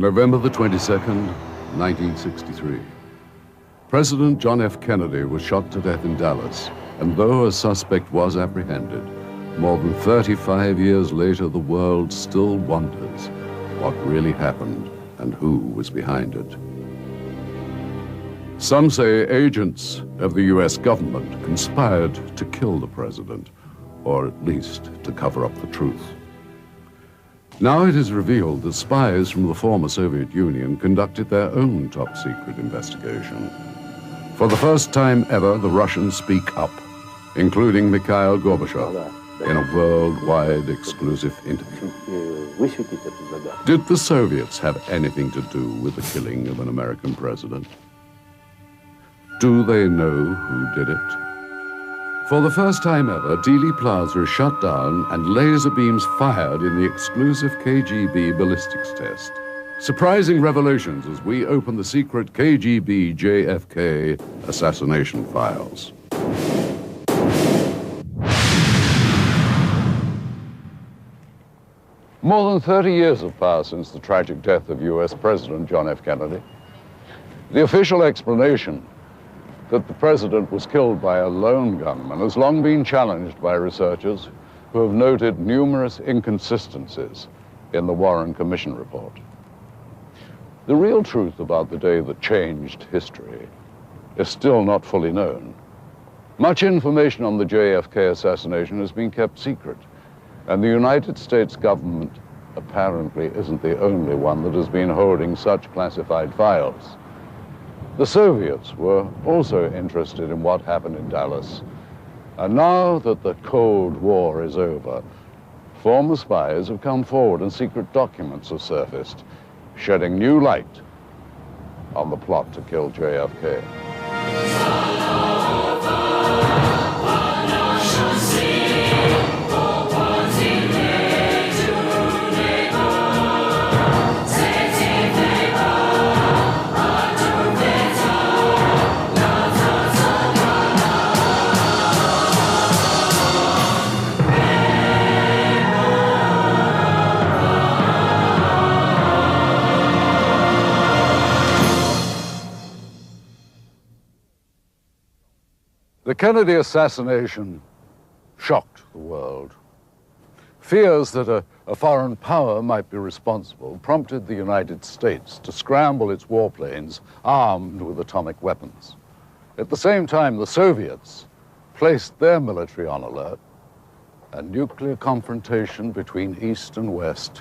November the 22nd, 1963. President John F. Kennedy was shot to death in Dallas, and though a suspect was apprehended, more than 35 years later, the world still wonders what really happened and who was behind it. Some say agents of the U.S. government conspired to kill the president, or at least to cover up the truth. Now it is revealed that spies from the former Soviet Union conducted their own top-secret investigation. For the first time ever, the Russians speak up, including Mikhail Gorbachev, in a worldwide exclusive interview. Did the Soviets have anything to do with the killing of an American president? Do they know who did it? For the first time ever, Dealey Plaza is shut down and laser beams fired in the exclusive KGB ballistics test. Surprising revelations as we open the secret KGB JFK assassination files. More than 30 years have passed since the tragic death of U.S. President John F. Kennedy. The official explanation that the president was killed by a lone gunman has long been challenged by researchers who have noted numerous inconsistencies in the Warren Commission report. The real truth about the day that changed history is still not fully known. Much information on the JFK assassination has been kept secret, and the United States government apparently isn't the only one that has been holding such classified files. The Soviets were also interested in what happened in Dallas. And now that the Cold War is over, former spies have come forward and secret documents have surfaced, shedding new light on the plot to kill JFK. The Kennedy assassination shocked the world. Fears that a foreign power might be responsible prompted the United States to scramble its warplanes armed with atomic weapons. At the same time, the Soviets placed their military on alert, and nuclear confrontation between East and West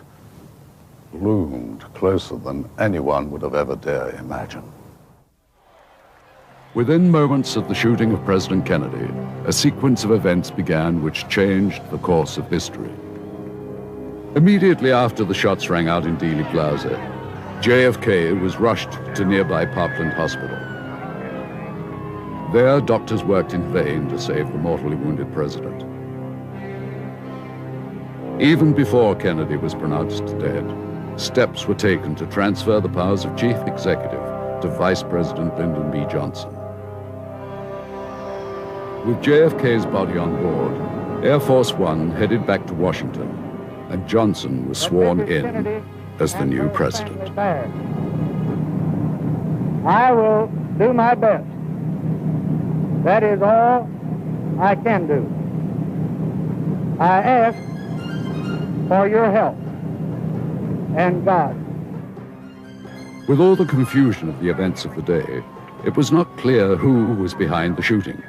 loomed closer than anyone would have ever dared imagine. Within moments of the shooting of President Kennedy, a sequence of events began which changed the course of history. Immediately after the shots rang out in Dealey Plaza, JFK was rushed to nearby Parkland Hospital. There, doctors worked in vain to save the mortally wounded president. Even before Kennedy was pronounced dead, steps were taken to transfer the powers of chief executive to Vice President Lyndon B. Johnson. With JFK's body on board, Air Force One headed back to Washington, and Johnson was sworn in as the new president. I will do my best. That is all I can do. I ask for your help and God. With all the confusion of the events of the day, it was not clear who was behind the shooting.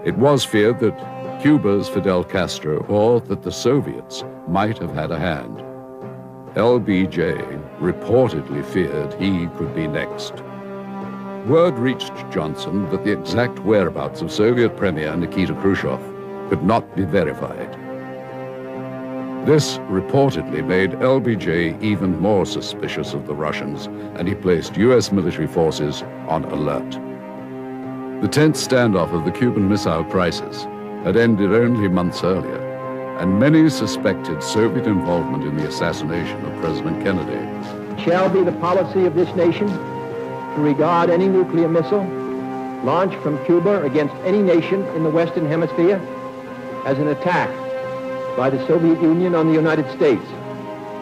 It was feared that Cuba's Fidel Castro or that the Soviets might have had a hand. LBJ reportedly feared he could be next. Word reached Johnson that the exact whereabouts of Soviet Premier Nikita Khrushchev could not be verified. This reportedly made LBJ even more suspicious of the Russians, and he placed U.S. military forces on alert. The tense standoff of the Cuban Missile Crisis had ended only months earlier, and many suspected Soviet involvement in the assassination of President Kennedy. It shall be the policy of this nation to regard any nuclear missile launched from Cuba against any nation in the Western Hemisphere as an attack by the Soviet Union on the United States,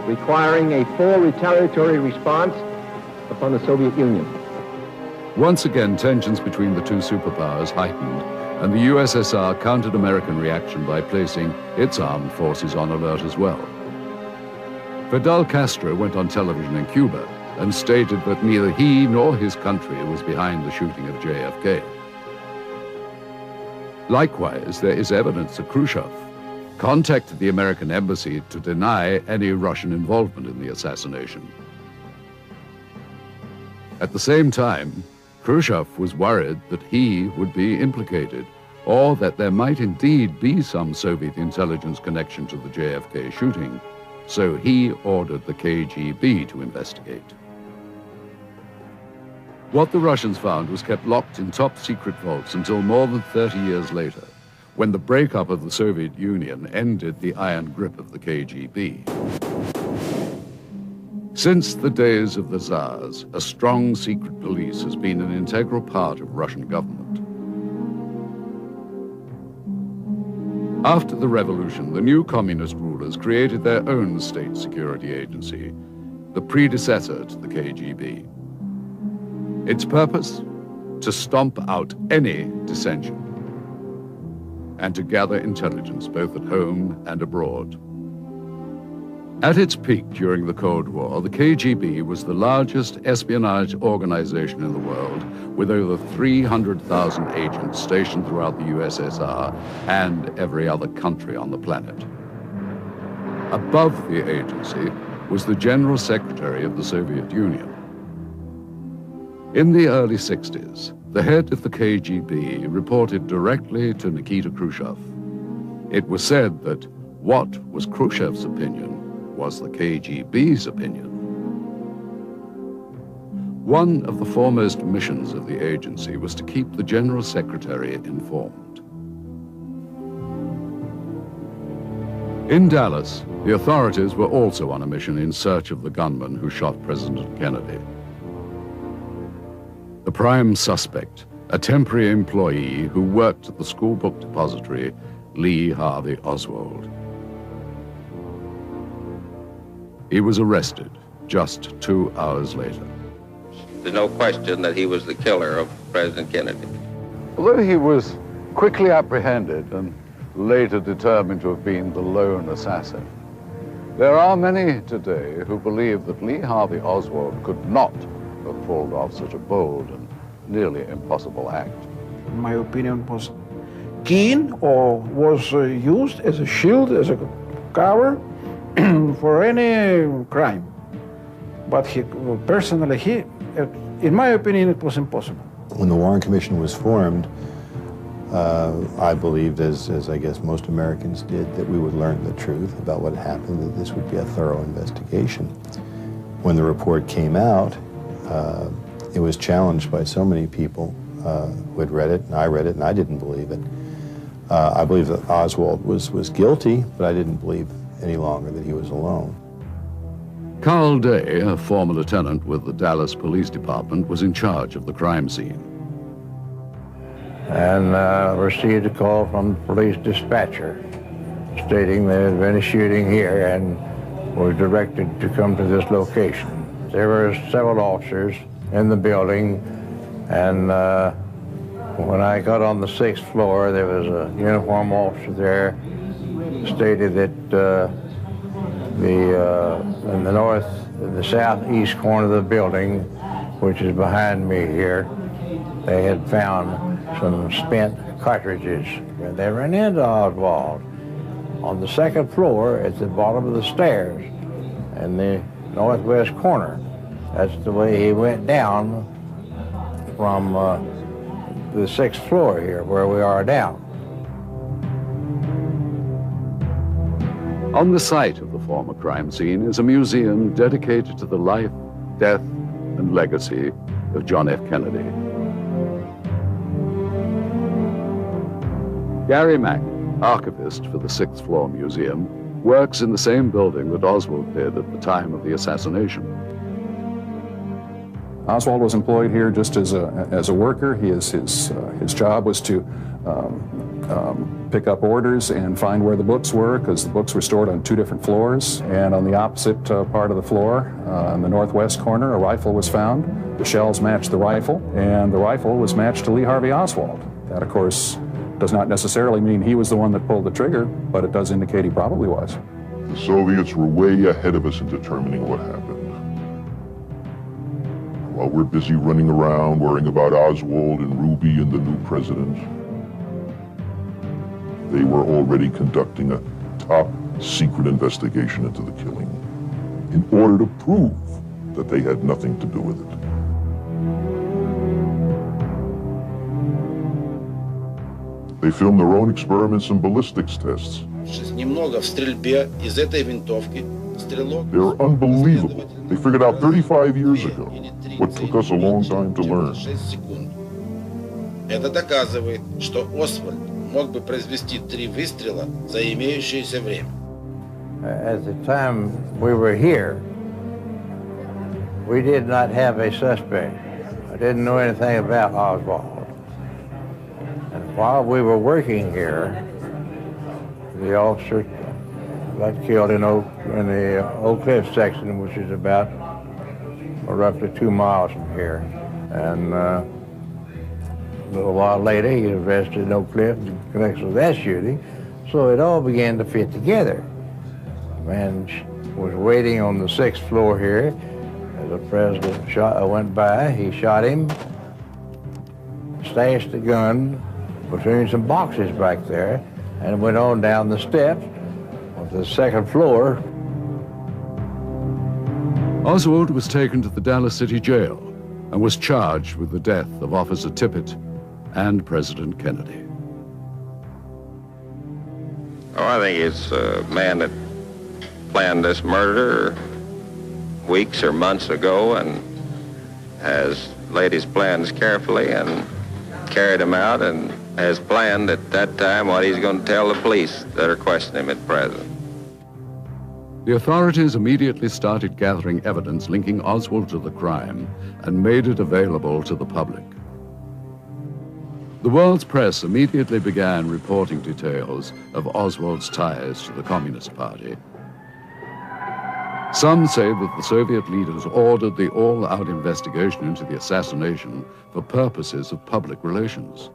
requiring a full retaliatory response upon the Soviet Union. Once again, tensions between the two superpowers heightened, and the USSR countered American reaction by placing its armed forces on alert as well. Fidel Castro went on television in Cuba and stated that neither he nor his country was behind the shooting of JFK. Likewise, there is evidence that Khrushchev contacted the American embassy to deny any Russian involvement in the assassination. At the same time, Khrushchev was worried that he would be implicated, or that there might indeed be some Soviet intelligence connection to the JFK shooting, so he ordered the KGB to investigate. What the Russians found was kept locked in top-secret vaults until more than 30 years later, when the breakup of the Soviet Union ended the iron grip of the KGB. Since the days of the Tsars, a strong secret police has been an integral part of Russian government. After the revolution, the new communist rulers created their own state security agency, the predecessor to the KGB. Its purpose? To stomp out any dissension and to gather intelligence both at home and abroad. At its peak during the Cold War, the KGB was the largest espionage organization in the world, with over 300,000 agents stationed throughout the USSR and every other country on the planet. Above the agency was the General Secretary of the Soviet Union. In the early 60s, the head of the KGB reported directly to Nikita Khrushchev. It was said that what was Khrushchev's opinion was the KGB's opinion. One of the foremost missions of the agency was to keep the General Secretary informed. In Dallas, the authorities were also on a mission in search of the gunman who shot President Kennedy. The prime suspect, a temporary employee who worked at the school book depository, Lee Harvey Oswald. He was arrested just 2 hours later. There's no question that he was the killer of President Kennedy. Although he was quickly apprehended and later determined to have been the lone assassin, there are many today who believe that Lee Harvey Oswald could not have pulled off such a bold and nearly impossible act. In my opinion, was keen or was used as a shield, as a cover for any crime. But he, personally, in my opinion, it was impossible. When the Warren Commission was formed, I believed, as I guess most Americans did, that we would learn the truth about what happened, that this would be a thorough investigation. When the report came out, it was challenged by so many people who had read it, and I read it, and I didn't believe it. I believe that Oswald was guilty, but I didn't believe any longer that he was alone. Carl Day, a former lieutenant with the Dallas Police Department, was in charge of the crime scene. And received a call from the police dispatcher stating there had been a shooting here and was directed to come to this location. There were several officers in the building, and when I got on the 6th floor, there was a uniformed officer there, stated that in the southeast corner of the building, which is behind me here, they had found some spent cartridges. And they ran into Oswald on the 2nd floor at the bottom of the stairs in the northwest corner. That's the way he went down from the 6th floor here, where we are now. On the site of the former crime scene is a museum dedicated to the life, death, and legacy of John F. Kennedy. Gary Mack, archivist for the 6th floor museum, works in the same building that Oswald did at the time of the assassination. Oswald was employed here just as a worker. His job was to pick up orders and find where the books were, because the books were stored on 2 different floors. And on the opposite part of the floor, in the northwest corner, a rifle was found. The shells matched the rifle, and the rifle was matched to Lee Harvey Oswald. That, of course, does not necessarily mean he was the one that pulled the trigger, but it does indicate he probably was. The Soviets were way ahead of us in determining what happened. While we're busy running around worrying about Oswald and Ruby and the new president, they were already conducting a top-secret investigation into the killing in order to prove that they had nothing to do with it. They filmed their own experiments and ballistics tests. They're unbelievable. They figured out 35 years ago what took us a long time to learn. Это доказывает, что Освальд мог бы произвести 3 выстрела за имеющееся время. At the time we were here, we did not have a suspect. I didn't know anything about Oswald. And while we were working here, the officer got killed in the Oak Cliff section, which is about roughly 2 miles from here. And a little while later, he was arrested in Oak Cliff in connection with that shooting. So it all began to fit together. The man was waiting on the 6th floor here as the president went by. He shot him, stashed the gun between some boxes back there, and went on down the steps to the 2nd floor. Oswald was taken to the Dallas City Jail and was charged with the death of Officer Tippit and President Kennedy. Oh, I think it's a man that planned this murder weeks or months ago and has laid his plans carefully and carried them out and has planned at that time what he's going to tell the police that are questioning him at present. The authorities immediately started gathering evidence linking Oswald to the crime and made it available to the public. The world's press immediately began reporting details of Oswald's ties to the Communist Party. Some say that the Soviet leaders ordered the all-out investigation into the assassination for purposes of public relations.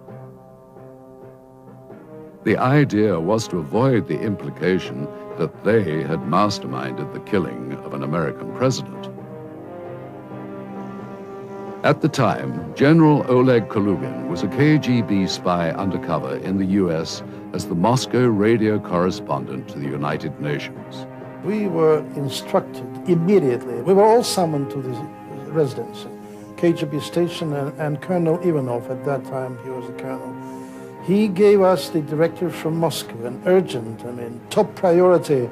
The idea was to avoid the implication that they had masterminded the killing of an American president. At the time, General Oleg Kalugin was a KGB spy undercover in the US as the Moscow radio correspondent to the United Nations. We were instructed immediately. We were all summoned to the residence, KGB station, and Colonel Ivanov, at that time he was the colonel. He gave us the directive from Moscow, an urgent, top priority,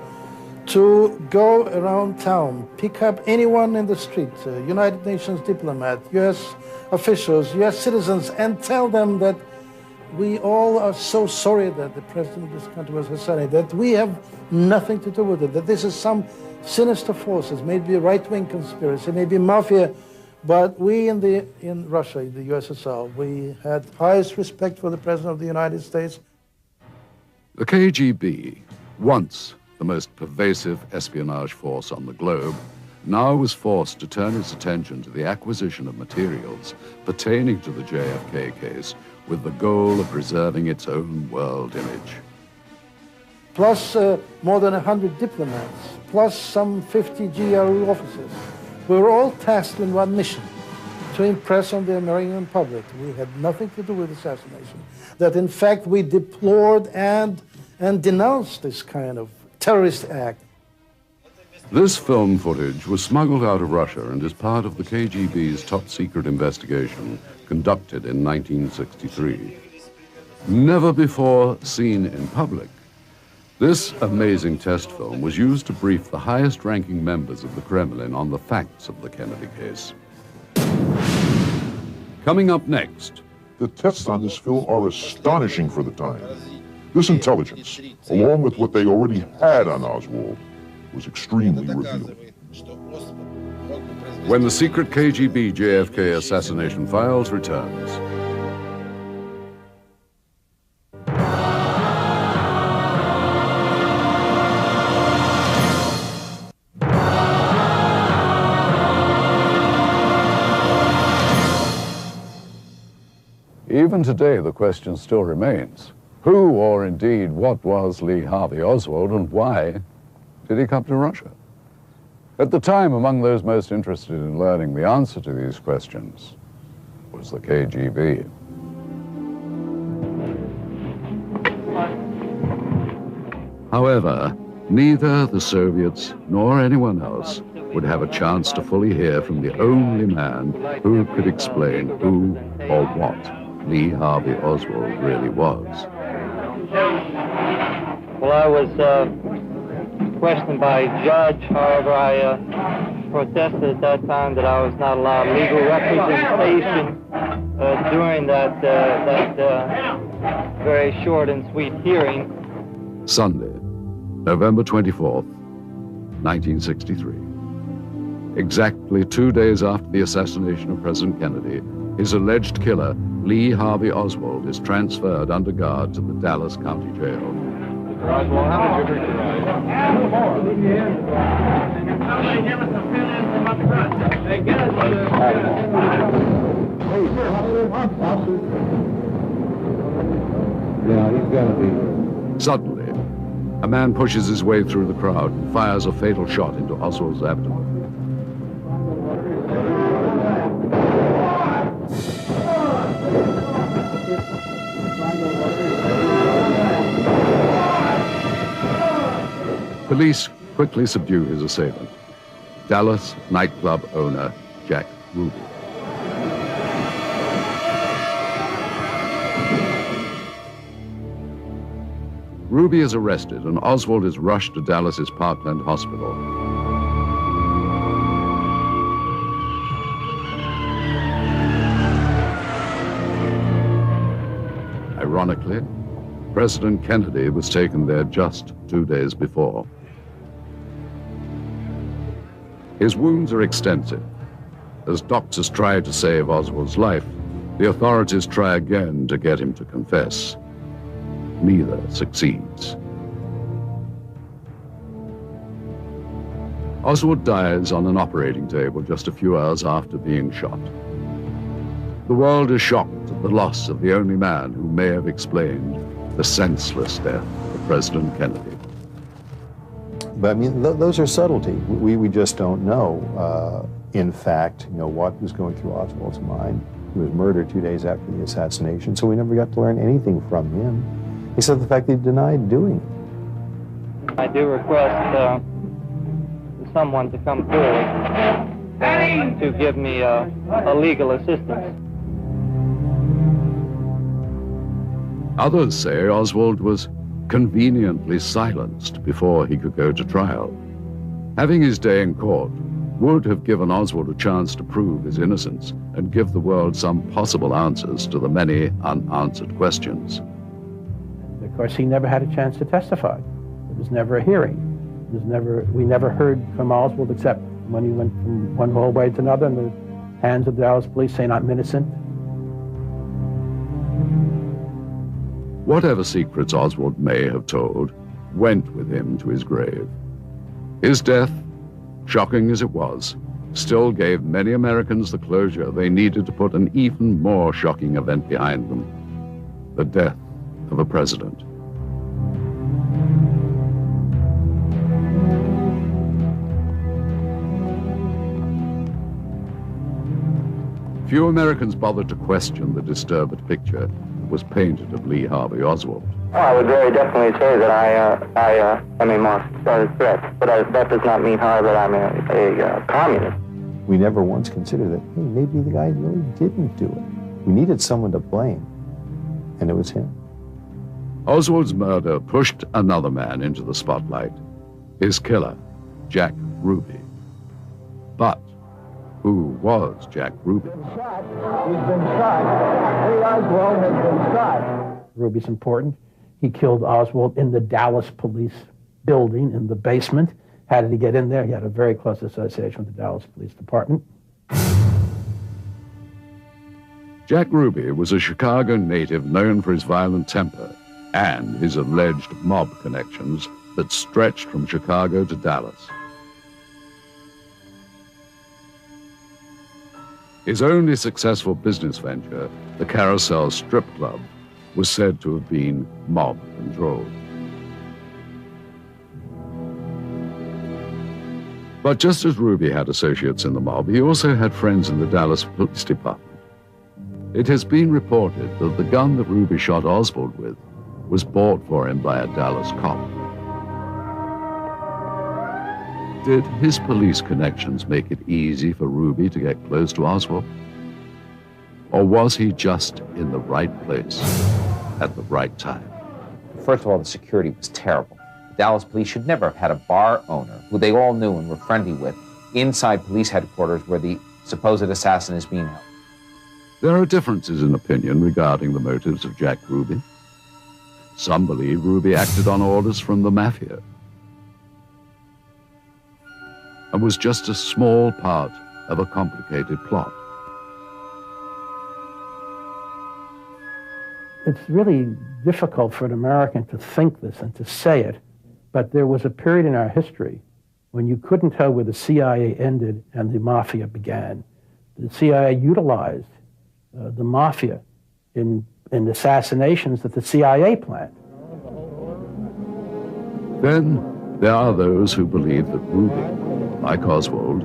to go around town, pick up anyone in the street, United Nations diplomat, US officials, US citizens, and tell them that we all are so sorry that the president of this country was assassinated, that we have nothing to do with it, that this is some sinister forces, maybe a right-wing conspiracy, maybe mafia, but we in Russia, in the USSR, we had highest respect for the President of the United States. The KGB, once the most pervasive espionage force on the globe, now was forced to turn its attention to the acquisition of materials pertaining to the JFK case with the goal of preserving its own world image. Plus more than 100 diplomats, plus some 50 GRU officers. We were all tasked in one mission, to impress on the American public we had nothing to do with assassination, that in fact we deplored and denounced this kind of terrorist act. This film footage was smuggled out of Russia and is part of the KGB's top-secret investigation conducted in 1963. Never before seen in public, this amazing test film was used to brief the highest-ranking members of the Kremlin on the facts of the Kennedy case. Coming up next. The tests on this film are astonishing for the time. This intelligence, along with what they already had on Oswald, was extremely revealing. When the secret KGB JFK Assassination Files returns. even today, the question still remains. Who, or indeed what, was Lee Harvey Oswald, and why did he come to Russia? At the time, among those most interested in learning the answer to these questions was the KGB. However, neither the Soviets nor anyone else would have a chance to fully hear from the only man who could explain who or what Lee Harvey Oswald really was. Well, I was questioned by a judge. However, I protested at that time that I was not allowed legal representation during that very short and sweet hearing. Sunday, November 24th, 1963. Exactly 2 days after the assassination of President Kennedy, his alleged killer, Lee Harvey Oswald, is transferred under guard to the Dallas County Jail. Mr. Oswald, how did you hurt Suddenly, a man pushes his way through the crowd and fires a fatal shot into Oswald's abdomen. Police quickly subdue his assailant, Dallas nightclub owner Jack Ruby. Ruby is arrested and Oswald is rushed to Dallas's Parkland Hospital. Ironically, President Kennedy was taken there just 2 days before. His wounds are extensive. As doctors try to save Oswald's life, the authorities try again to get him to confess. Neither succeeds. Oswald dies on an operating table just a few hours after being shot. The world is shocked at the loss of the only man who may have explained the senseless death of President Kennedy. But I mean, those are subtlety. We just don't know. In fact, what was going through Oswald's mind. He was murdered 2 days after the assassination, so we never got to learn anything from him, except the fact that he denied doing it. I do request someone to come forward to give me a legal assistance. Others say Oswald was conveniently silenced before he could go to trial. Having his day in court would have given Oswald a chance to prove his innocence and give the world some possible answers to the many unanswered questions. Of course, he never had a chance to testify. There was never a hearing. We never heard from Oswald except when he went from one hallway to another in the hands of the Dallas police saying, "I'm innocent." Whatever secrets Oswald may have told went with him to his grave. His death, shocking as it was, still gave many Americans the closure they needed to put an even more shocking event behind them: the death of a president. Few Americans bothered to question the disturbed picture that was painted of Lee Harvey Oswald. Oh, I would very definitely say that I am a monster threat, but that does not mean, however, that I'm a communist. We never once considered that, hey, maybe the guy really didn't do it. We needed someone to blame, and it was him. Oswald's murder pushed another man into the spotlight, his killer, Jack Ruby. But who was Jack Ruby? He's been shot. Lee Oswald has been shot. Ruby's important. He killed Oswald in the Dallas police building in the basement. How did he get in there? He had a very close association with the Dallas Police Department. Jack Ruby was a Chicago native known for his violent temper and his alleged mob connections that stretched from Chicago to Dallas. His only successful business venture, the Carousel Strip Club, was said to have been mob-controlled. But just as Ruby had associates in the mob, he also had friends in the Dallas Police Department. It has been reported that the gun that Ruby shot Oswald with was bought for him by a Dallas cop. Did his police connections make it easy for Ruby to get close to Oswald? Or was he just in the right place at the right time? First of all, the security was terrible. The Dallas police should never have had a bar owner, who they all knew and were friendly with, inside police headquarters where the supposed assassin is being held. There are differences in opinion regarding the motives of Jack Ruby. Some believe Ruby acted on orders from the mafia and was just a small part of a complicated plot. It's really difficult for an American to think this and to say it, but there was a period in our history when you couldn't tell where the CIA ended and the mafia began. The CIA utilized the mafia in assassinations that the CIA planned. Then there are those who believe that Ruby, like Oswald,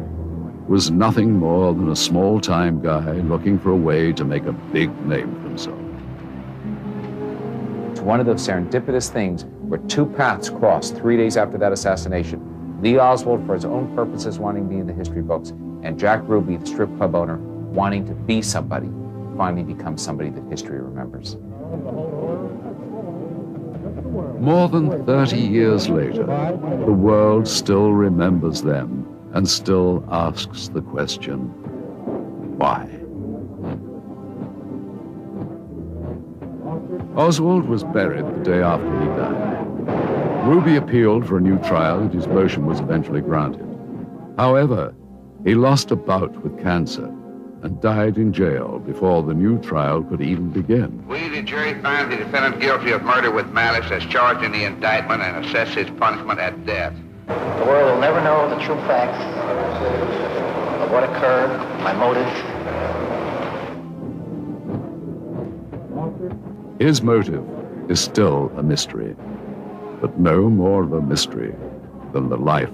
was nothing more than a small-time guy looking for a way to make a big name for himself. It's one of those serendipitous things where two paths crossed 3 days after that assassination. Lee Oswald, for his own purposes, wanting to be in the history books, and Jack Ruby, the strip club owner, wanting to be somebody, finally become somebody that history remembers. More than 30 years later, the world still remembers them and still asks the question, why? Oswald was buried the day after he died. Ruby appealed for a new trial and his motion was eventually granted. However, he lost a bout with cancer and died in jail before the new trial could even begin. We, the jury, find the defendant guilty of murder with malice as charged in the indictment and assess his punishment at death. The world will never know the true facts of what occurred, my motives. His motive is still a mystery, but no more of a mystery than the life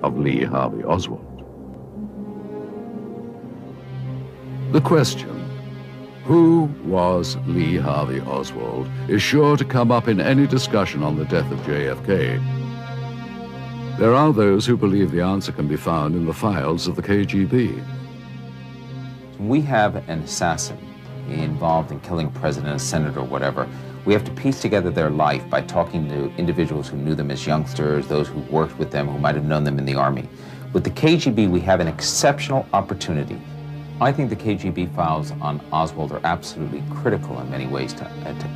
of Lee Harvey Oswald. The question, who was Lee Harvey Oswald, is sure to come up in any discussion on the death of JFK. There are those who believe the answer can be found in the files of the KGB. We have an assassin involved in killing a president, a senator, or whatever. We have to piece together their life by talking to individuals who knew them as youngsters, those who worked with them, who might have known them in the Army. With the KGB, we have an exceptional opportunity. I think the KGB files on Oswald are absolutely critical in many ways to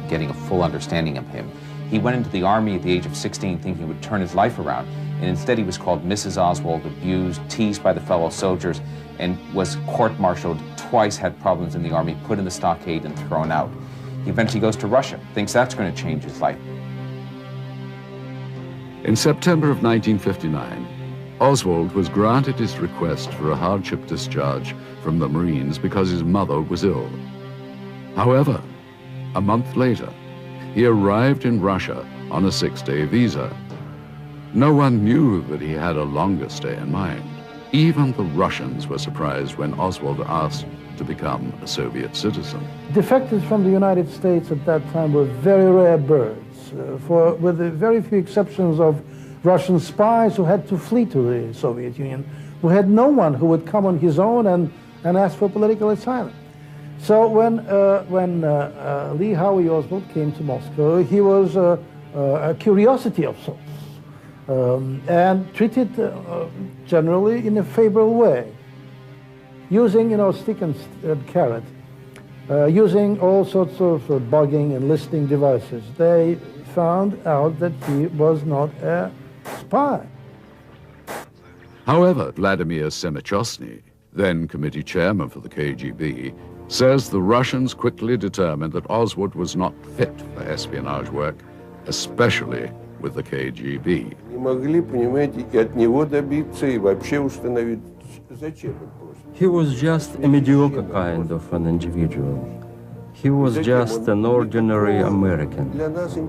getting a full understanding of him. He went into the Army at the age of 16 thinking he would turn his life around, and instead he was called Mrs. Oswald, abused, teased by the fellow soldiers, and was court-martialed, twice had problems in the Army, put in the stockade and thrown out. He eventually goes to Russia, thinks that's going to change his life. In September of 1959, Oswald was granted his request for a hardship discharge from the Marines because his mother was ill. However, a month later, he arrived in Russia on a 6-day visa. No one knew that he had a longer stay in mind. Even the Russians were surprised when Oswald asked to become a Soviet citizen. Defectors from the United States at that time were very rare birds, with very few exceptions of Russian spies who had to flee to the Soviet Union, who had no one who would come on his own and ask for political asylum. So when Lee Harvey Oswald came to Moscow, he was a curiosity of sorts, and treated generally in a favorable way, using, stick and carrot, using all sorts of bugging and listening devices. They found out that he was not a spy. However, Vladimir Semichosny, then committee chairman for the KGB, says the Russians quickly determined that Oswald was not fit for espionage work, especially with the KGB. Не могли, понимаете, и от него добиться, и вообще установить He was just a mediocre kind of an individual. He was just an ordinary American.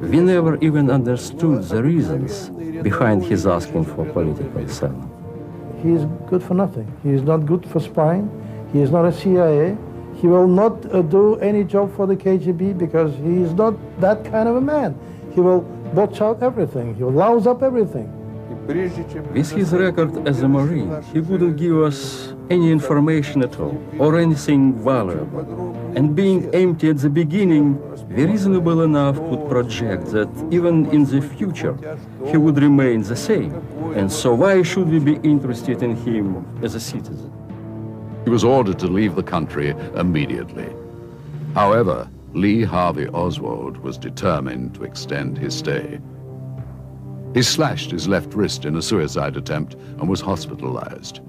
We never even understood the reasons behind his asking for political asylum. He is good for nothing. He is not good for spying. He is not a CIA. He will not do any job for the KGB because he is not that kind of a man. He will botch out everything. He will louse up everything. With his record as a Marine, he wouldn't give us any information at all, or anything valuable. And being empty at the beginning, we reasonable enough could project that even in the future, he would remain the same. And so why should we be interested in him as a citizen? He was ordered to leave the country immediately. However, Lee Harvey Oswald was determined to extend his stay. He slashed his left wrist in a suicide attempt and was hospitalized.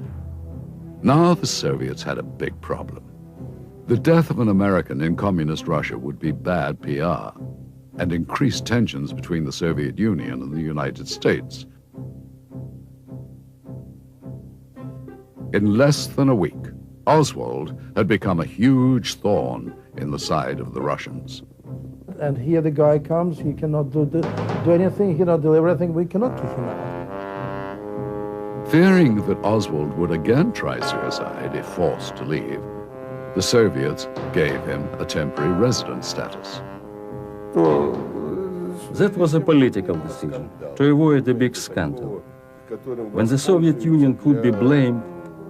Now the Soviets had a big problem. The death of an American in communist Russia would be bad PR and increase tensions between the Soviet Union and the United States. In less than a week, Oswald had become a huge thorn in the side of the Russians. And here the guy comes, he cannot do anything, he cannot deliver anything, we cannot kick him out. Fearing that Oswald would again try suicide if forced to leave, the Soviets gave him a temporary residence status. That was a political decision to avoid a big scandal, when the Soviet Union could be blamed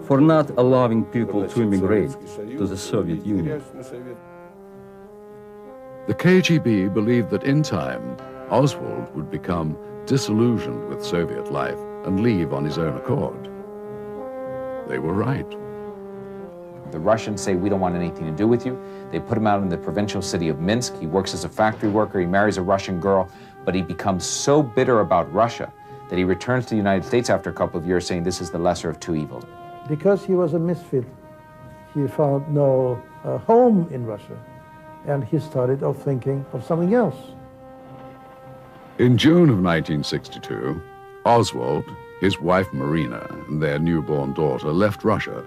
for not allowing people to immigrate to the Soviet Union. The KGB believed that in time, Oswald would become disillusioned with Soviet life and leave on his own accord. They were right. The Russians say, we don't want anything to do with you. They put him out in the provincial city of Minsk. He works as a factory worker. He marries a Russian girl, but he becomes so bitter about Russia that he returns to the United States after a couple of years saying this is the lesser of two evils. Because he was a misfit, he found no home in Russia, and he started thinking of something else. In June of 1962, Oswald, his wife Marina, and their newborn daughter left Russia.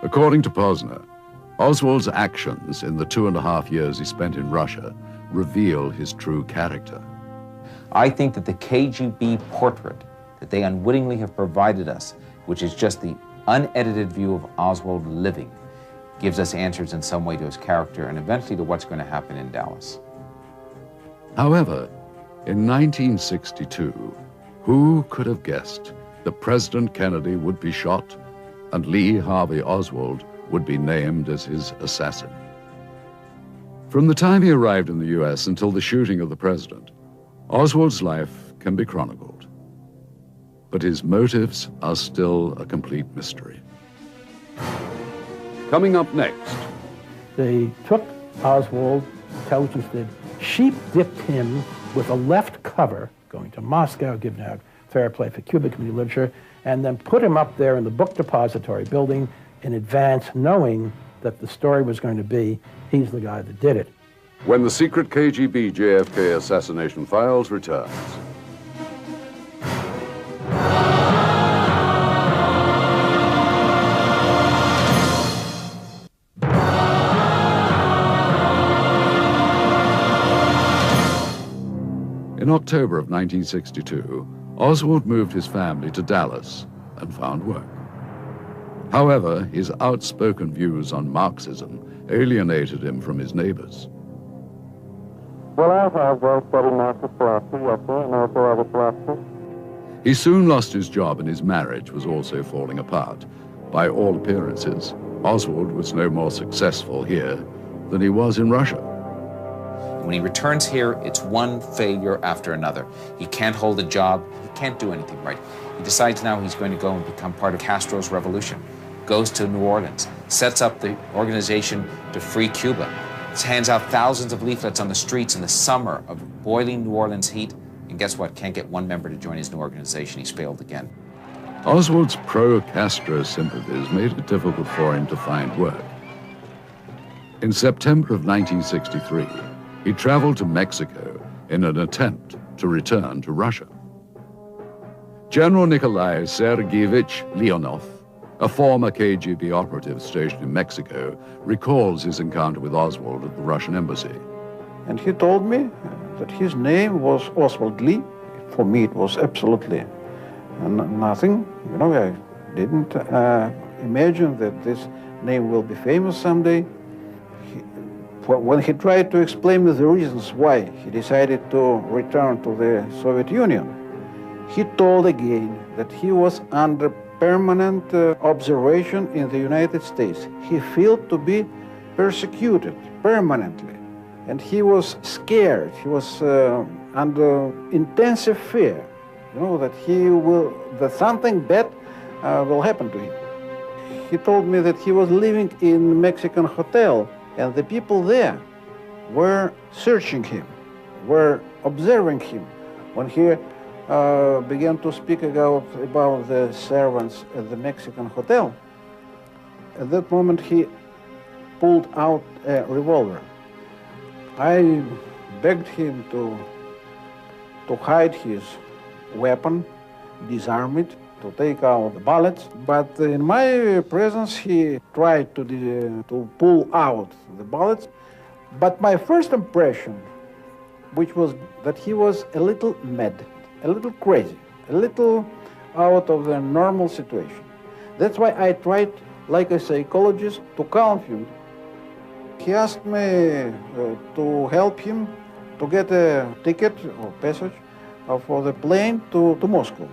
According to Posner, Oswald's actions in the 2.5 years he spent in Russia reveal his true character. I think that the KGB portrait that they unwittingly have provided us, which is just the unedited view of Oswald living, gives us answers in some way to his character and eventually to what's going to happen in Dallas. However, in 1962, who could have guessed that President Kennedy would be shot and Lee Harvey Oswald would be named as his assassin? From the time he arrived in the U.S. until the shooting of the president, Oswald's life can be chronicled. But his motives are still a complete mystery. Coming up next. They took Oswald, intelligence did, sheep-dipped him with a left cover, going to Moscow, giving out fair play for Cuban community literature, and then put him up there in the book depository building in advance, knowing that the story was going to be, he's the guy that did it. When the secret KGB JFK assassination files returns. In October of 1962, Oswald moved his family to Dallas and found work. However, his outspoken views on Marxism alienated him from his neighbors. Well, I have studied Marxist philosophy, yes, sir, and also other philosophy. He soon lost his job and his marriage was also falling apart. By all appearances, Oswald was no more successful here than he was in Russia. When he returns here, it's one failure after another. He can't hold a job. He can't do anything right. He decides now he's going to go and become part of Castro's revolution. Goes to New Orleans, sets up the organization to free Cuba. Hands out thousands of leaflets on the streets in the summer of boiling New Orleans heat. And guess what? Can't get one member to join his new organization. He's failed again. Oswald's pro-Castro sympathies made it difficult for him to find work. In September of 1963, he traveled to Mexico in an attempt to return to Russia. General Nikolai Sergeyevich Leonov, a former KGB operative stationed in Mexico, recalls his encounter with Oswald at the Russian embassy. And he told me that his name was Oswald Lee. For me, it was absolutely nothing. You know, I didn't imagine that this name will be famous someday. When he tried to explain me the reasons why he decided to return to the Soviet Union, he told again that he was under permanent observation in the United States. He felt to be persecuted permanently, and he was scared. He was under intensive fear, you know, that something bad will happen to him. He told me that he was living in a Mexican hotel, and the people there were searching him, were observing him. When he began to speak about the servants at the Mexican hotel, at that moment he pulled out a revolver. I begged him to hide his weapon, disarm it, to take out the bullets, but in my presence he tried to pull out the bullets. But my first impression, which was that he was a little mad, a little crazy, a little out of the normal situation. That's why I tried, like a psychologist, to calm him. He asked me to help him to get a ticket or passage for the plane to Moscow.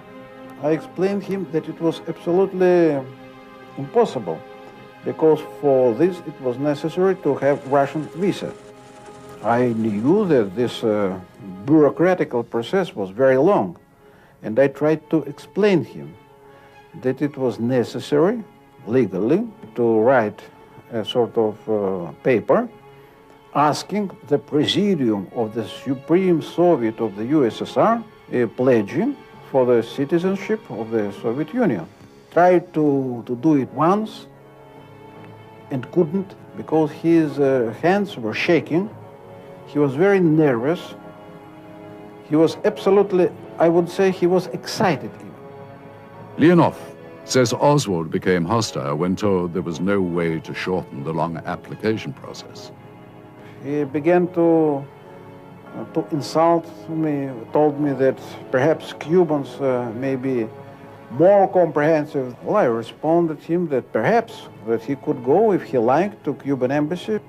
I explained him that it was absolutely impossible, because for this it was necessary to have Russian visa. I knew that this bureaucratical process was very long, and I tried to explain him that it was necessary legally to write a sort of paper asking the Presidium of the Supreme Soviet of the USSR pledging for the citizenship of the Soviet Union. Tried to do it once and couldn't, because his hands were shaking. He was very nervous. He was absolutely, I would say, he was excited even. Leonov says Oswald became hostile when told there was no way to shorten the long application process. He began to insult me, told me that perhaps Cubans may be more comprehensive. Well, I responded to him that perhaps that he could go if he liked to Cuban embassy.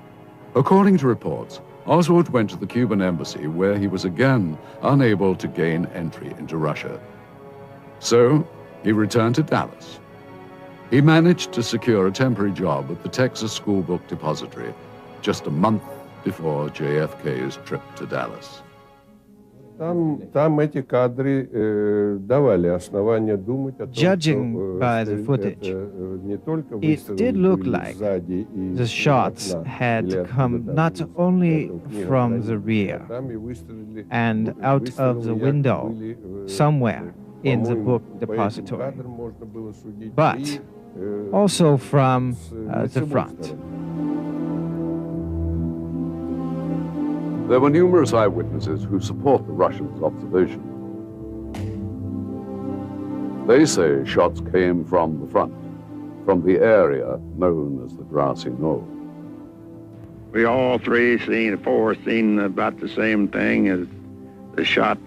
According to reports, Oswald went to the Cuban embassy, where he was again unable to gain entry into Russia. So he returned to Dallas. He managed to secure a temporary job at the Texas School Book Depository just a month before JFK's trip to Dallas. Judging by the footage, it did look like the shots had come not only from the rear and out of the window somewhere in the book depository, but also from the front. There were numerous eyewitnesses who support the Russians' observation. They say shots came from the front, from the area known as the grassy knoll. We all four seen about the same thing as the shot.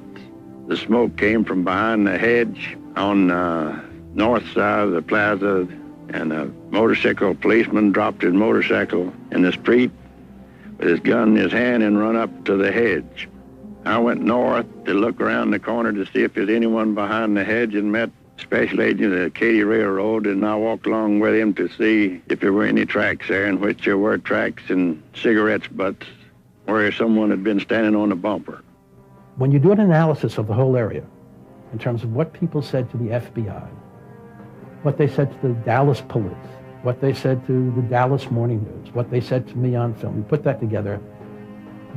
The smoke came from behind the hedge on the north side of the plaza, and a motorcycle policeman dropped his motorcycle in the street with his gun in his hand and run up to the hedge. I went north to look around the corner to see if there's anyone behind the hedge, and met Special Agent of the Katy Railroad, and I walked along with him to see if there were any tracks there, in which there were tracks and cigarettes butts where someone had been standing on the bumper. When you do an analysis of the whole area, in terms of what people said to the FBI, what they said to the Dallas police, what they said to the Dallas Morning News, what they said to me on film, you put that together,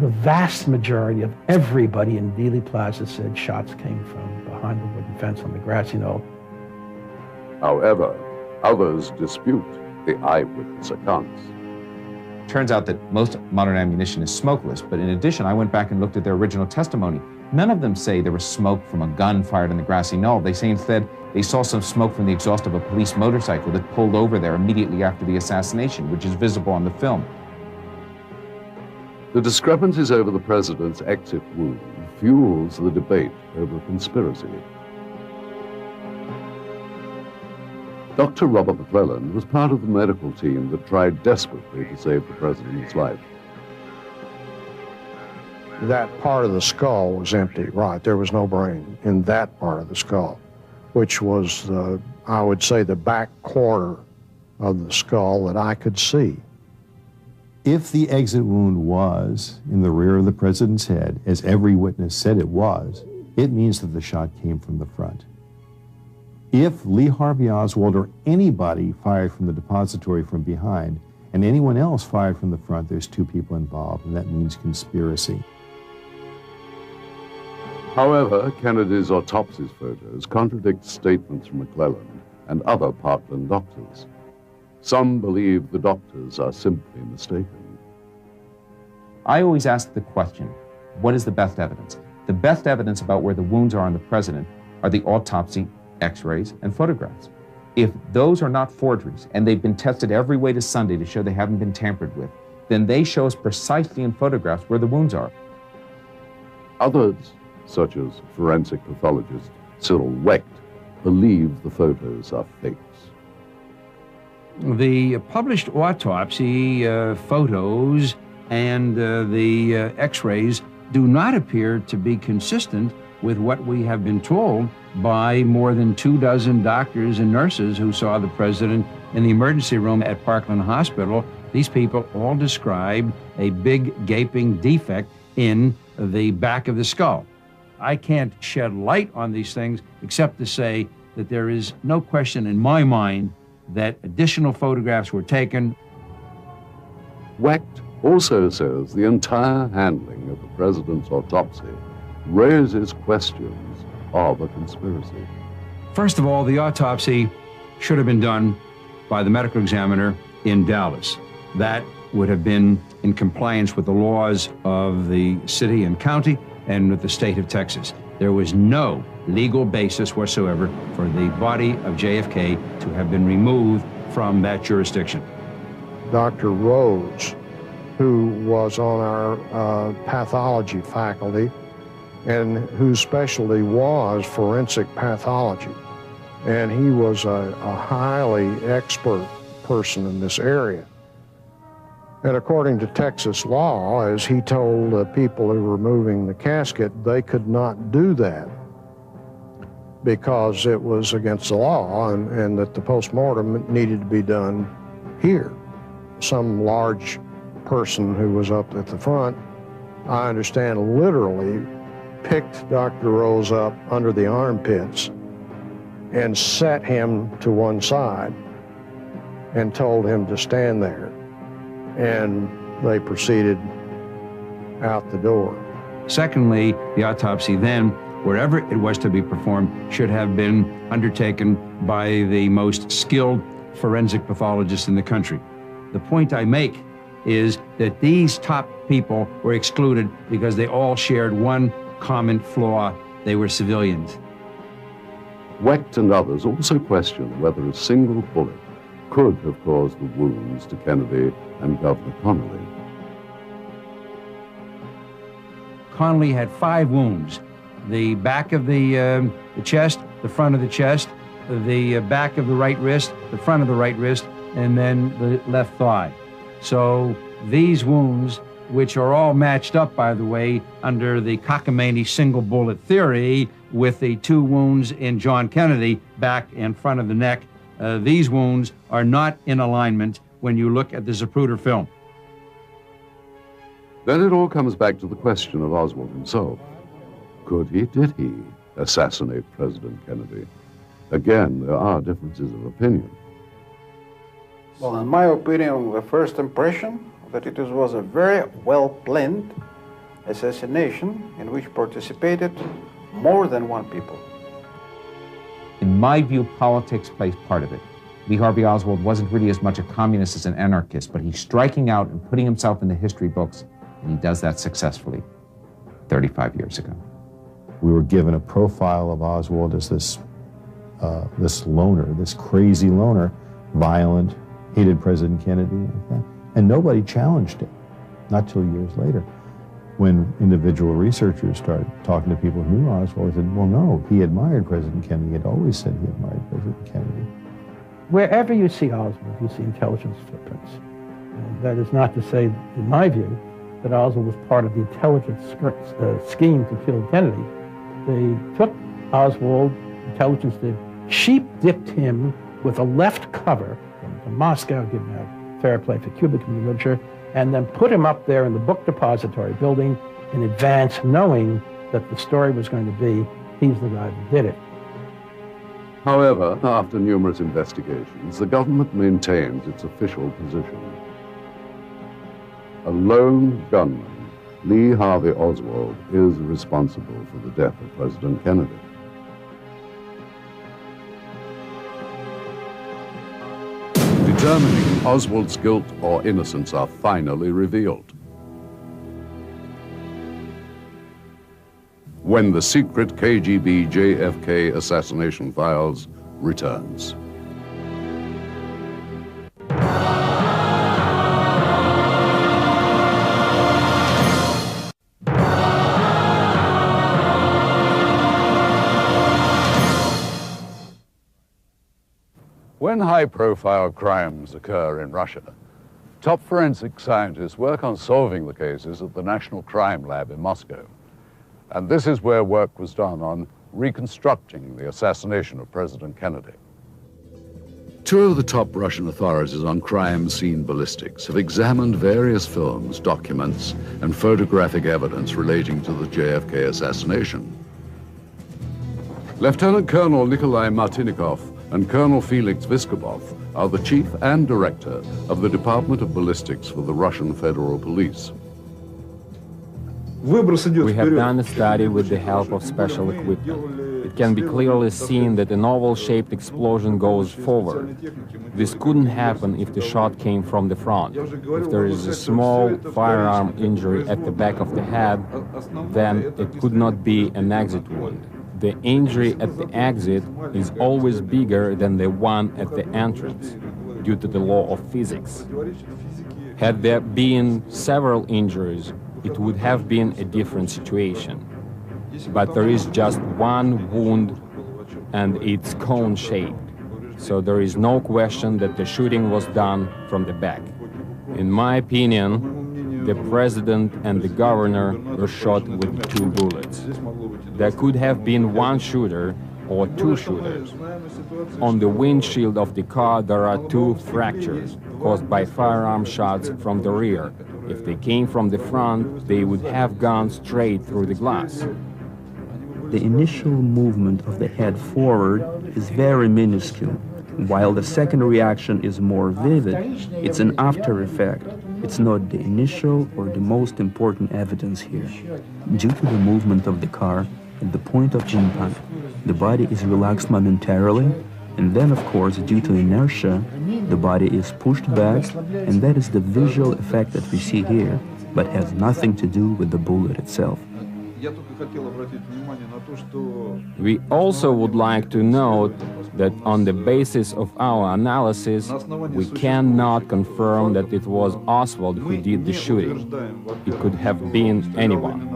the vast majority of everybody in Dealey Plaza said shots came from behind the wooden fence on the grassy knoll. However, others dispute the eyewitness accounts. Turns out that most modern ammunition is smokeless, but in addition, I went back and looked at their original testimony, None of them say there was smoke from a gun fired on the grassy knoll. They say instead they saw some smoke from the exhaust of a police motorcycle that pulled over there immediately after the assassination, which is visible on the film. The discrepancies over the president's exit wound fuels the debate over conspiracy. Dr. Robert McClelland was part of the medical team that tried desperately to save the president's life. That part of the skull was empty, right? There was no brain in that part of the skull, which was, I would say, the back corner of the skull that I could see. If the exit wound was in the rear of the president's head, as every witness said it was, it means that the shot came from the front. If Lee Harvey Oswald or anybody fired from the depository from behind, and anyone else fired from the front, there's two people involved, and that means conspiracy. However, Kennedy's autopsy photos contradict statements from McClelland and other Parkland doctors. Some believe the doctors are simply mistaken. I always ask the question, what is the best evidence? The best evidence about where the wounds are on the president are the autopsy, x-rays, and photographs. If those are not forgeries, and they've been tested every way to Sunday to show they haven't been tampered with, then they show us precisely in photographs where the wounds are. Others, such as forensic pathologist Cyril Wecht, believe the photos are fakes. The published autopsy photos and the x-rays do not appear to be consistent with what we have been told by more than 24 doctors and nurses who saw the president in the emergency room at Parkland Hospital. These people all described a big gaping defect in the back of the skull. I can't shed light on these things except to say that there is no question in my mind that additional photographs were taken. Wecht also says the entire handling of the president's autopsy raises questions of a conspiracy. First of all, the autopsy should have been done by the medical examiner in Dallas. That would have been in compliance with the laws of the city and county and with the state of Texas. There was no legal basis whatsoever for the body of JFK to have been removed from that jurisdiction. Dr. Rhodes, who was on our pathology faculty and whose specialty was forensic pathology, and he was a highly expert person in this area. And according to Texas law, as he told the people who were moving the casket, they could not do that because it was against the law and that the postmortem needed to be done here. Some large person who was up at the front, I understand, literally picked Dr. Rose up under the armpits and set him to one side and told him to stand there. And they proceeded out the door. Secondly, the autopsy then, wherever it was to be performed, should have been undertaken by the most skilled forensic pathologists in the country. The point I make is that these top people were excluded because they all shared one common flaw: they were civilians. Wecht and others also questioned whether a single bullet could have caused the wounds to Kennedy and Governor Connally. Connally had 5 wounds: the back of the chest, the front of the chest, the back of the right wrist, the front of the right wrist, and then the left thigh. So these wounds, which are all matched up, by the way, under the cockamamie single bullet theory with the 2 wounds in John Kennedy, back and front of the neck, these wounds are not in alignment when you look at the Zapruder film. Then it all comes back to the question of Oswald himself. Could he, did he, assassinate President Kennedy? Again, there are differences of opinion. Well, in my opinion, the first impression that it was a very well-planned assassination in which participated more than one people. In my view, politics plays part of it. Lee Harvey Oswald wasn't really as much a communist as an anarchist, but he's striking out and putting himself in the history books, and he does that successfully 35 years ago. We were given a profile of Oswald as this loner, this crazy loner, violent, hated President Kennedy, like that. And nobody challenged it, not till years later. When individual researchers started talking to people who knew Oswald, they said, well, no, he admired President Kennedy. He had always said he admired President Kennedy. Wherever you see Oswald, you see intelligence footprints. And that is not to say, in my view, that Oswald was part of the intelligence scheme to kill Kennedy. They took Oswald, intelligence did, sheep-dipped him with a left cover from Moscow, given out fair play for Cuba community literature, and then put him up there in the book depository building in advance, knowing that the story was going to be, he's the guy who did it. However, after numerous investigations, the government maintains its official position. A lone gunman, Lee Harvey Oswald, is responsible for the death of President Kennedy. Determining Oswald's guilt or innocence are finally revealed when the secret KGB JFK Assassination Files returns. When high-profile crimes occur in Russia, top forensic scientists work on solving the cases at the National Crime Lab in Moscow. And this is where work was done on reconstructing the assassination of President Kennedy. Two of the top Russian authorities on crime scene ballistics have examined various films, documents, and photographic evidence relating to the JFK assassination. Lieutenant Colonel Nikolai Martinikov and Colonel Felix Vyskobov are the chief and director of the Department of Ballistics for the Russian Federal Police. We have done a study with the help of special equipment. It can be clearly seen that an oval-shaped explosion goes forward. This couldn't happen if the shot came from the front. If there is a small firearm injury at the back of the head, then it could not be an exit wound. The injury at the exit is always bigger than the one at the entrance, due to the law of physics. Had there been several injuries, it would have been a different situation. But there is just one wound, and it's cone-shaped. So there is no question that the shooting was done from the back. In my opinion, the president and the governor were shot with 2 bullets. There could have been one shooter or 2 shooters. On the windshield of the car, there are 2 fractures caused by firearm shots from the rear. If they came from the front, they would have gone straight through the glass. The initial movement of the head forward is very minuscule, while the second reaction is more vivid. It's an after effect. It's not the initial or the most important evidence here. Due to the movement of the car, at the point of impact, the body is relaxed momentarily, and then, of course, due to inertia, the body is pushed back, and that is the visual effect that we see here, but has nothing to do with the bullet itself. We also would like to note that on the basis of our analysis, we cannot confirm that it was Oswald who did the shooting. It could have been anyone.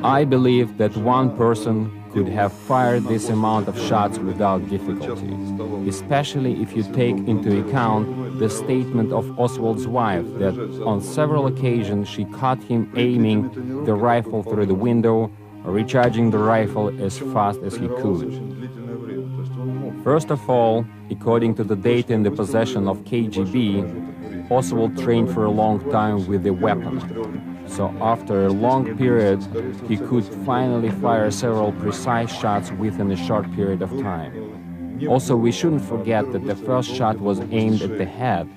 I believe that one person could have fired this amount of shots without difficulty, especially if you take into account the statement of Oswald's wife that on several occasions she caught him aiming the rifle through the window, recharging the rifle as fast as he could. First of all, according to the data in the possession of KGB, Oswald trained for a long time with the weapon. So after a long period, he could finally fire several precise shots within a short period of time. Also, we shouldn't forget that the first shot was aimed at the head.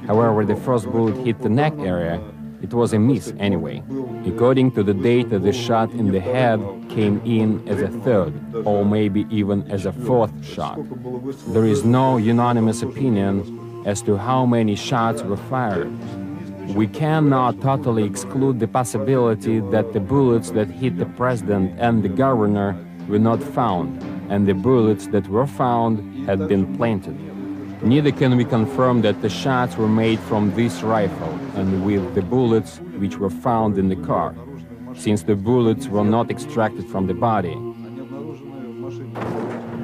However, the first bullet hit the neck area. It was a miss anyway. According to the data, the shot in the head came in as a 3rd, or maybe even as a 4th shot. There is no unanimous opinion as to how many shots were fired. We cannot totally exclude the possibility that the bullets that hit the president and the governor were not found, and the bullets that were found had been planted. Neither can we confirm that the shots were made from this rifle and with the bullets which were found in the car, since the bullets were not extracted from the body.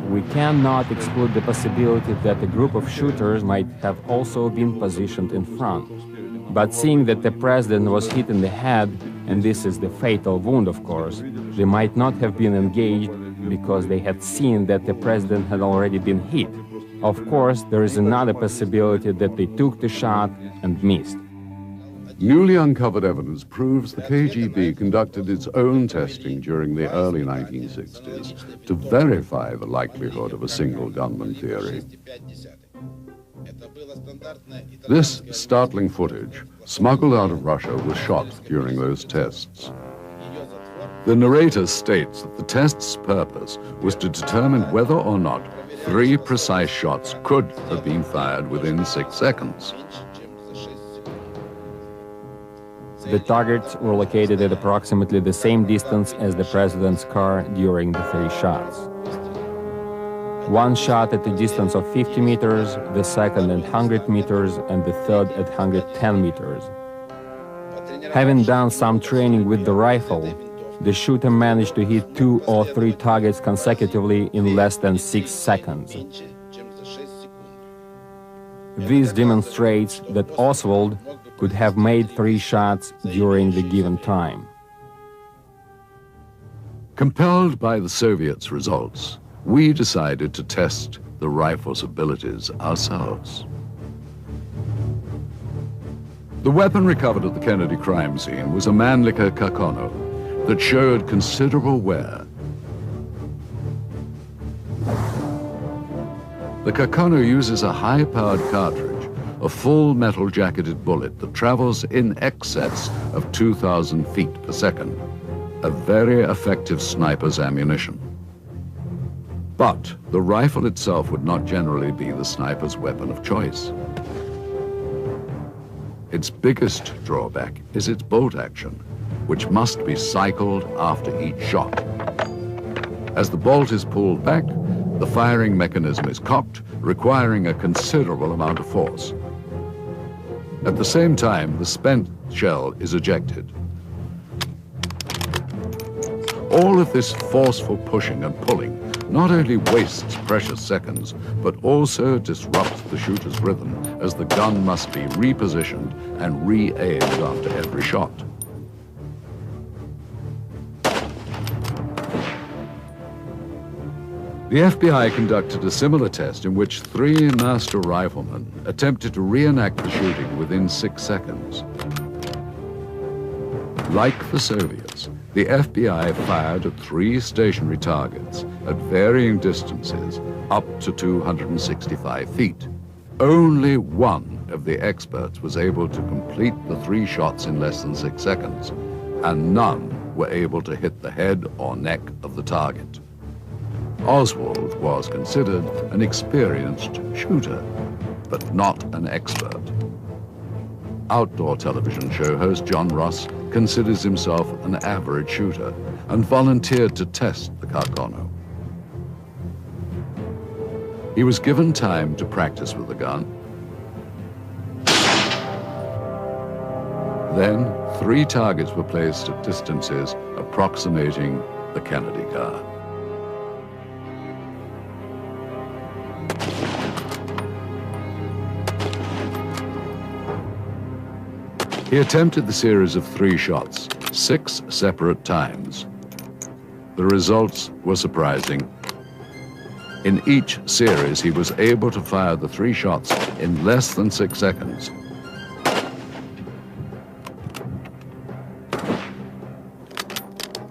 We cannot exclude the possibility that a group of shooters might have also been positioned in front. But seeing that the president was hit in the head, and this is the fatal wound, of course, they might not have been engaged because they had seen that the president had already been hit. Of course, there is another possibility that they took the shot and missed. Newly uncovered evidence proves the KGB conducted its own testing during the early 1960s to verify the likelihood of a single gunman theory. This startling footage, smuggled out of Russia, was shot during those tests. The narrator states that the test's purpose was to determine whether or not 3 precise shots could have been fired within 6 seconds. The targets were located at approximately the same distance as the president's car during the 3 shots. One shot at a distance of 50 meters, the second at 100 meters, and the third at 110 meters. Having done some training with the rifle, the shooter managed to hit 2 or 3 targets consecutively in less than 6 seconds. This demonstrates that Oswald could have made 3 shots during the given time. Compelled by the Soviets' results, we decided to test the rifle's abilities ourselves. The weapon recovered at the Kennedy crime scene was a Mannlicher Kakano that showed considerable wear. The Kakano uses a high-powered cartridge, a full metal jacketed bullet that travels in excess of 2,000 feet per second, a very effective sniper's ammunition. But the rifle itself would not generally be the sniper's weapon of choice. Its biggest drawback is its bolt action, which must be cycled after each shot. As the bolt is pulled back, the firing mechanism is cocked, requiring a considerable amount of force. At the same time, the spent shell is ejected. All of this forceful pushing and pulling not only wastes precious seconds, but also disrupts the shooter's rhythm, as the gun must be repositioned and re-aimed after every shot. The FBI conducted a similar test in which 3 master riflemen attempted to reenact the shooting within 6 seconds. Like the Soviets, the FBI fired at 3 stationary targets at varying distances up to 265 feet. Only one of the experts was able to complete the 3 shots in less than 6 seconds, and none were able to hit the head or neck of the target. Oswald was considered an experienced shooter, but not an expert. Outdoor television show host John Ross considers himself an average shooter and volunteered to test the Kakano. He was given time to practice with the gun. Then 3 targets were placed at distances approximating the Kennedy car. He attempted the series of 3 shots, 6 separate times. The results were surprising. In each series, he was able to fire the 3 shots in less than 6 seconds.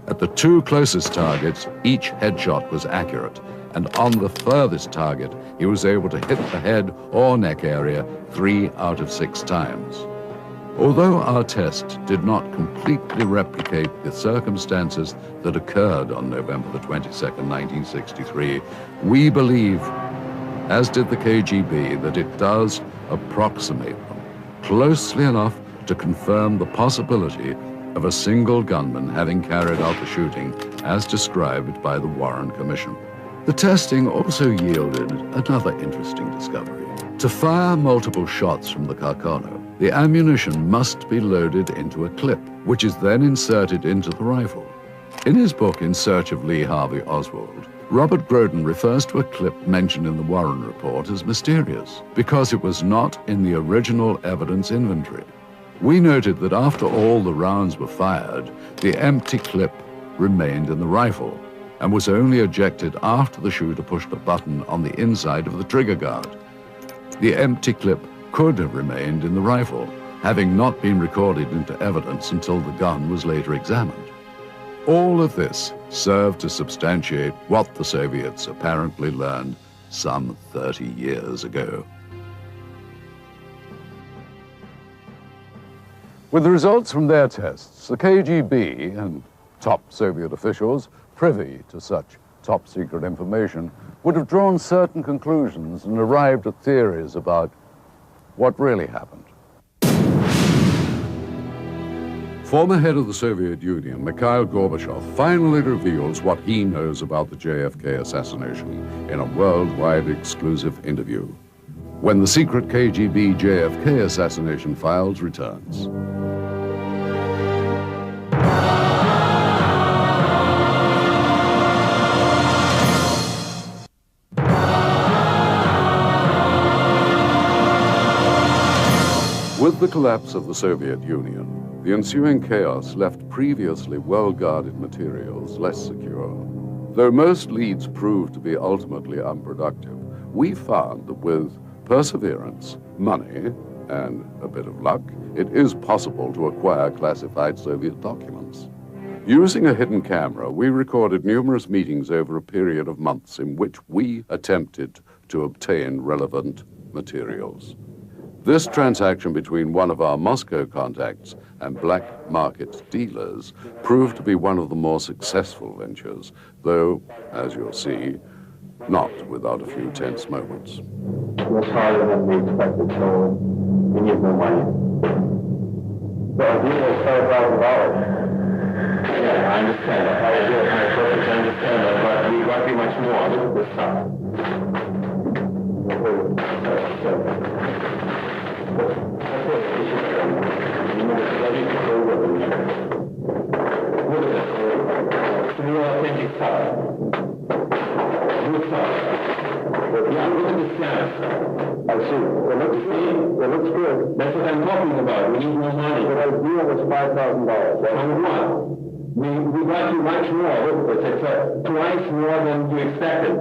At the 2 closest targets, each headshot was accurate, and on the furthest target, he was able to hit the head or neck area 3 out of 6 times. Although our test did not completely replicate the circumstances that occurred on November the 22nd, 1963, we believe, as did the KGB, that it does approximate them closely enough to confirm the possibility of a single gunman having carried out the shooting as described by the Warren Commission. The testing also yielded another interesting discovery. To fire multiple shots from the Carcano, the ammunition must be loaded into a clip, which is then inserted into the rifle. In his book, In Search of Lee Harvey Oswald, Robert Groden refers to a clip mentioned in the Warren report as mysterious because it was not in the original evidence inventory. We noted that after all the rounds were fired, the empty clip remained in the rifle and was only ejected after the shooter pushed a button on the inside of the trigger guard. The empty clip could have remained in the rifle, having not been recorded into evidence until the gun was later examined. All of this served to substantiate what the Soviets apparently learned some 30 years ago. With the results from their tests, the KGB and top Soviet officials privy to such top-secret information would have drawn certain conclusions and arrived at theories about what really happened. Former head of the Soviet Union, Mikhail Gorbachev, finally reveals what he knows about the JFK assassination in a worldwide exclusive interview when the secret KGB JFK Assassination Files returns. With the collapse of the Soviet Union, the ensuing chaos left previously well-guarded materials less secure. Though most leads proved to be ultimately unproductive, we found that with perseverance, money, and a bit of luck, it is possible to acquire classified Soviet documents. Using a hidden camera, we recorded numerous meetings over a period of months in which we attempted to obtain relevant materials. This transaction between one of our Moscow contacts and black market dealers proved to be one of the more successful ventures, though, as you'll see, not without a few tense moments. It was harder than we expected, so we need more money. The deal was $5,000. Yeah, I understand that. I do. I perfectly understand that, but we got to be much more. Look at this stuff. Real authentic stuff. Good stuff. Yeah, look at the stamps. I see. It looks good. That's what I'm talking about. We need more money. The idea was $5,000. From what? We got you much more. It's twice more than you expected.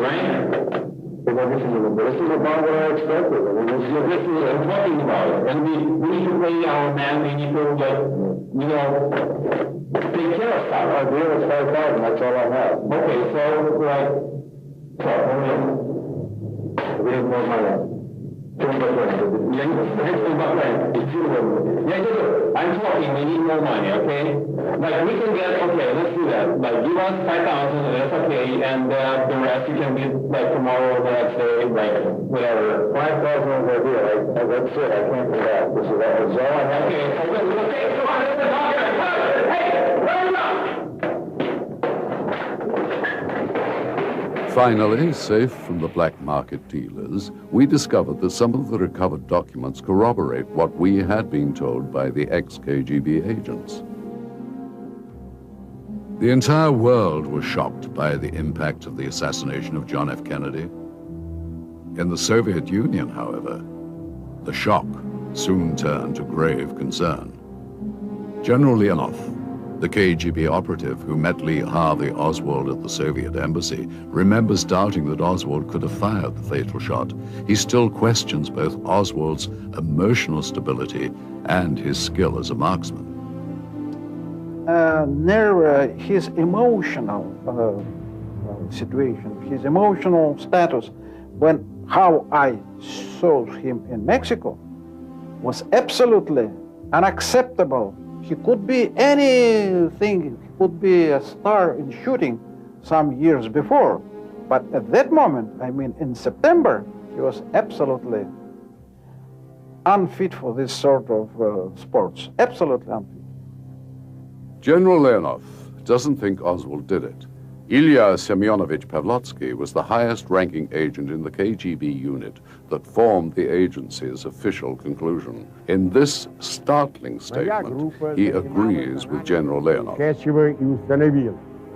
Right? This is about what I expected. This is what I'm talking about. And we need to pay our man. We need to, take care of stuff. Our deal is $5,000. That's all I have. Okay, we need more money. I'm talking, we need more money, okay? Like, we can get, okay, let's do that. Like, give us 5,000, that's okay, and the rest you can get, like, tomorrow, the next day, like, whatever. 5,000 is the deal. That's it, I can't do that. This is all I have. Okay, so okay, come on, let's talk here. Hey, run up! Finally, safe from the black market dealers, we discovered that some of the recovered documents corroborate what we had been told by the ex-KGB agents. The entire world was shocked by the impact of the assassination of John F. Kennedy. In the Soviet Union, however, the shock soon turned to grave concern. General Leonov, the KGB operative who met Lee Harvey Oswald at the Soviet embassy, remembers doubting that Oswald could have fired the fatal shot. He still questions both Oswald's emotional stability and his skill as a marksman. His emotional situation, his emotional status, how I saw him in Mexico, was absolutely unacceptable. He could be anything. He could be a star in shooting some years before. But at that moment, I mean in September, he was absolutely unfit for this sort of sports. Absolutely unfit. General Leonov doesn't think Oswald did it. Ilya Semyonovich Pavlotsky was the highest-ranking agent in the KGB unit that formed the agency's official conclusion. In this startling statement, he agrees with General Leonov.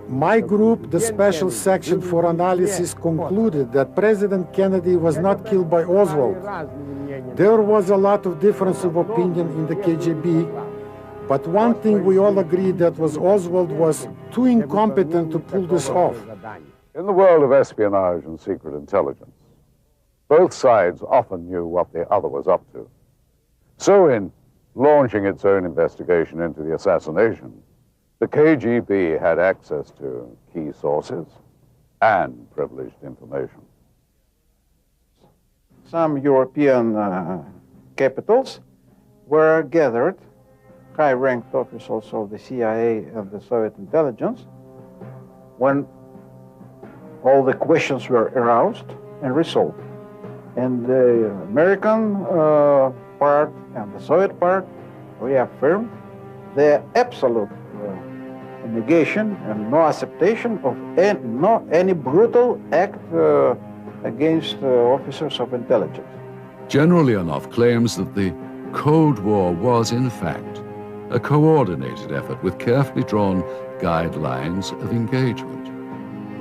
My group, the Special Section for Analysis, concluded that President Kennedy was not killed by Oswald. There was a lot of difference of opinion in the KGB, but one thing we all agreed that was Oswald was too incompetent to pull this off. In the world of espionage and secret intelligence, both sides often knew what the other was up to. So in launching its own investigation into the assassination, the KGB had access to key sources and privileged information. Some European capitals were gathered, high-ranked officials of the CIA and the Soviet intelligence, when all the questions were aroused and resolved. And the American part and the Soviet part reaffirmed their absolute negation and no acceptation of any brutal act against officers of intelligence. General Leonov claims that the Cold War was, in fact, a coordinated effort with carefully drawn guidelines of engagement,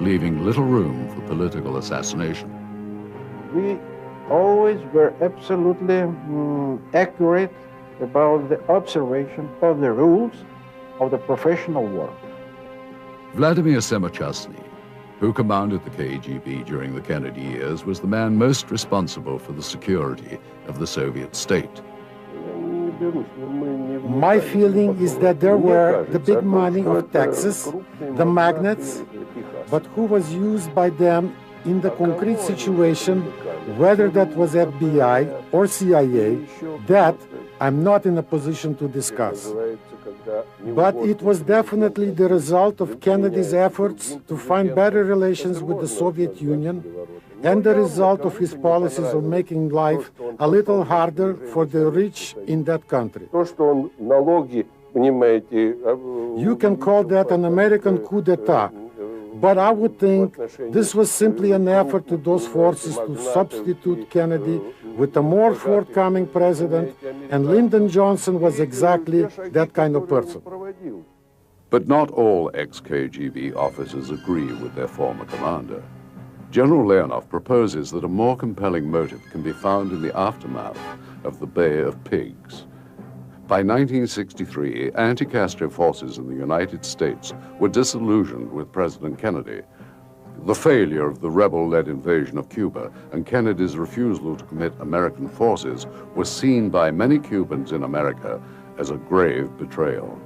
leaving little room for political assassination. We always were absolutely accurate about the observation of the rules of the professional war. Vladimir Semochastny, who commanded the KGB during the Kennedy years, was the man most responsible for the security of the Soviet state. My feeling is that there were the big money of Texas, the magnates, but who was used by them in the concrete situation, whether that was FBI or CIA, that I'm not in a position to discuss. But it was definitely the result of Kennedy's efforts to find better relations with the Soviet Union and the result of his policies of making life a little harder for the rich in that country. You can call that an American coup d'etat, but I would think this was simply an effort to those forces to substitute Kennedy with a more forthcoming president, and Lyndon Johnson was exactly that kind of person. But not all ex-KGB officers agree with their former commander. General Leonov proposes that a more compelling motive can be found in the aftermath of the Bay of Pigs. By 1963, anti-Castro forces in the United States were disillusioned with President Kennedy. The failure of the rebel-led invasion of Cuba and Kennedy's refusal to commit American forces was seen by many Cubans in America as a grave betrayal.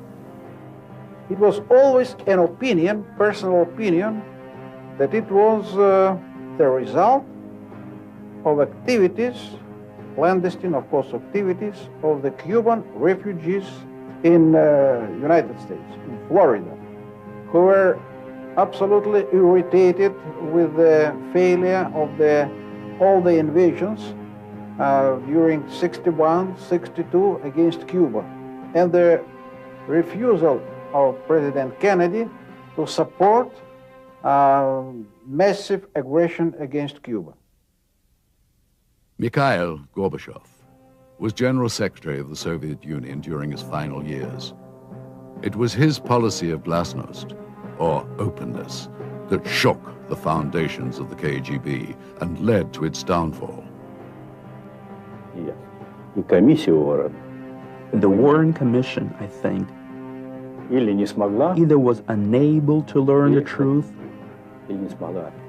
It was always an opinion, personal opinion, that it was the result of activities, clandestine, of course, activities of the Cuban refugees in United States, in Florida, who were absolutely irritated with the failure of all the invasions during 61, 62 against Cuba, and the refusal of President Kennedy to support massive aggression against Cuba. Mikhail Gorbachev was General Secretary of the Soviet Union during his final years. It was his policy of glasnost, or openness, that shook the foundations of the KGB and led to its downfall. The Warren Commission, I think, either was unable to learn the truth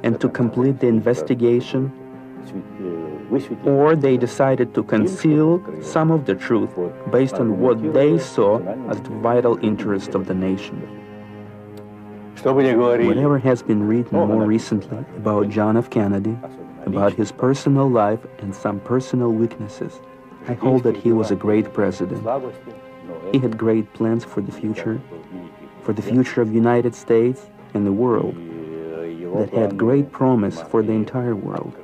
and to complete the investigation, or they decided to conceal some of the truth based on what they saw as the vital interest of the nation. Whatever has been written more recently about John F. Kennedy, about his personal life and some personal weaknesses, I hold that he was a great president. He had great plans for the future of the United States and the world, that had great promise for the entire world.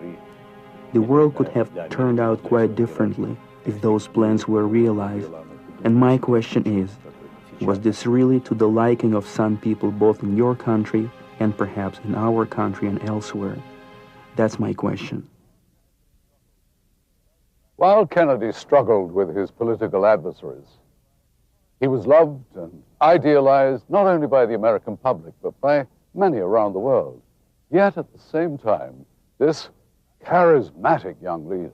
The world could have turned out quite differently if those plans were realized. And my question is, was this really to the liking of some people both in your country and perhaps in our country and elsewhere? That's my question. While Kennedy struggled with his political adversaries, he was loved and idealized not only by the American public, but by many around the world. Yet at the same time, this charismatic young leader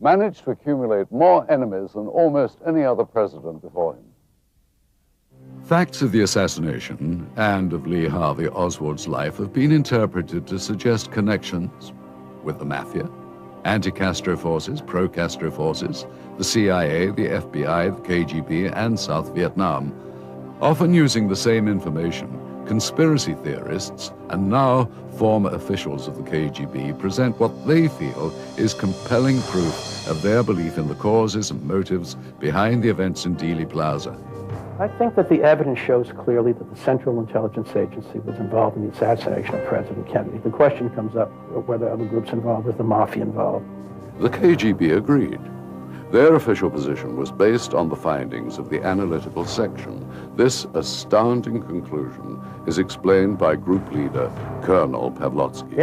managed to accumulate more enemies than almost any other president before him. Facts of the assassination and of Lee Harvey Oswald's life have been interpreted to suggest connections with the mafia, anti-Castro forces, pro-Castro forces, the CIA, the FBI, the KGB, and South Vietnam. Often using the same information, conspiracy theorists and now former officials of the KGB present what they feel is compelling proof of their belief in the causes and motives behind the events in Dealey Plaza. I think that the evidence shows clearly that the Central Intelligence Agency was involved in the assassination of President Kennedy. The question comes up whether other groups involved, was the mafia involved? The KGB agreed. Their official position was based on the findings of the analytical section. This astounding conclusion is explained by group leader Colonel Pavlotsky.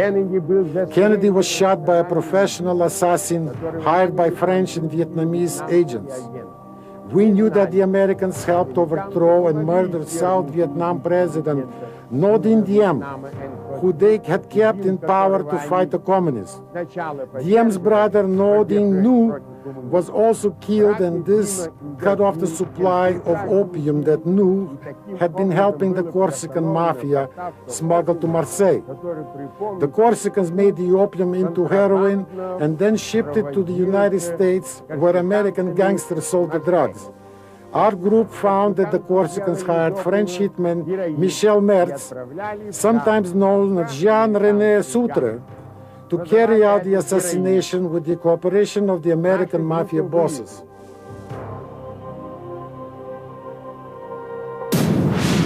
Kennedy was shot by a professional assassin hired by French and Vietnamese agents. We knew that the Americans helped overthrow and murder South Vietnam President Ngo Dinh Diem, who they had kept in power to fight the communists. Diem's brother Ngo Dinh Nhu was also killed, and this cut off the supply of opium that Nhu had been helping the Corsican mafia smuggle to Marseille. The Corsicans made the opium into heroin and then shipped it to the United States, where American gangsters sold the drugs. Our group found that the Corsicans hired French hitman Michel Mertz, sometimes known as Jean-René Soutre, to carry out the assassination with the cooperation of the American mafia bosses.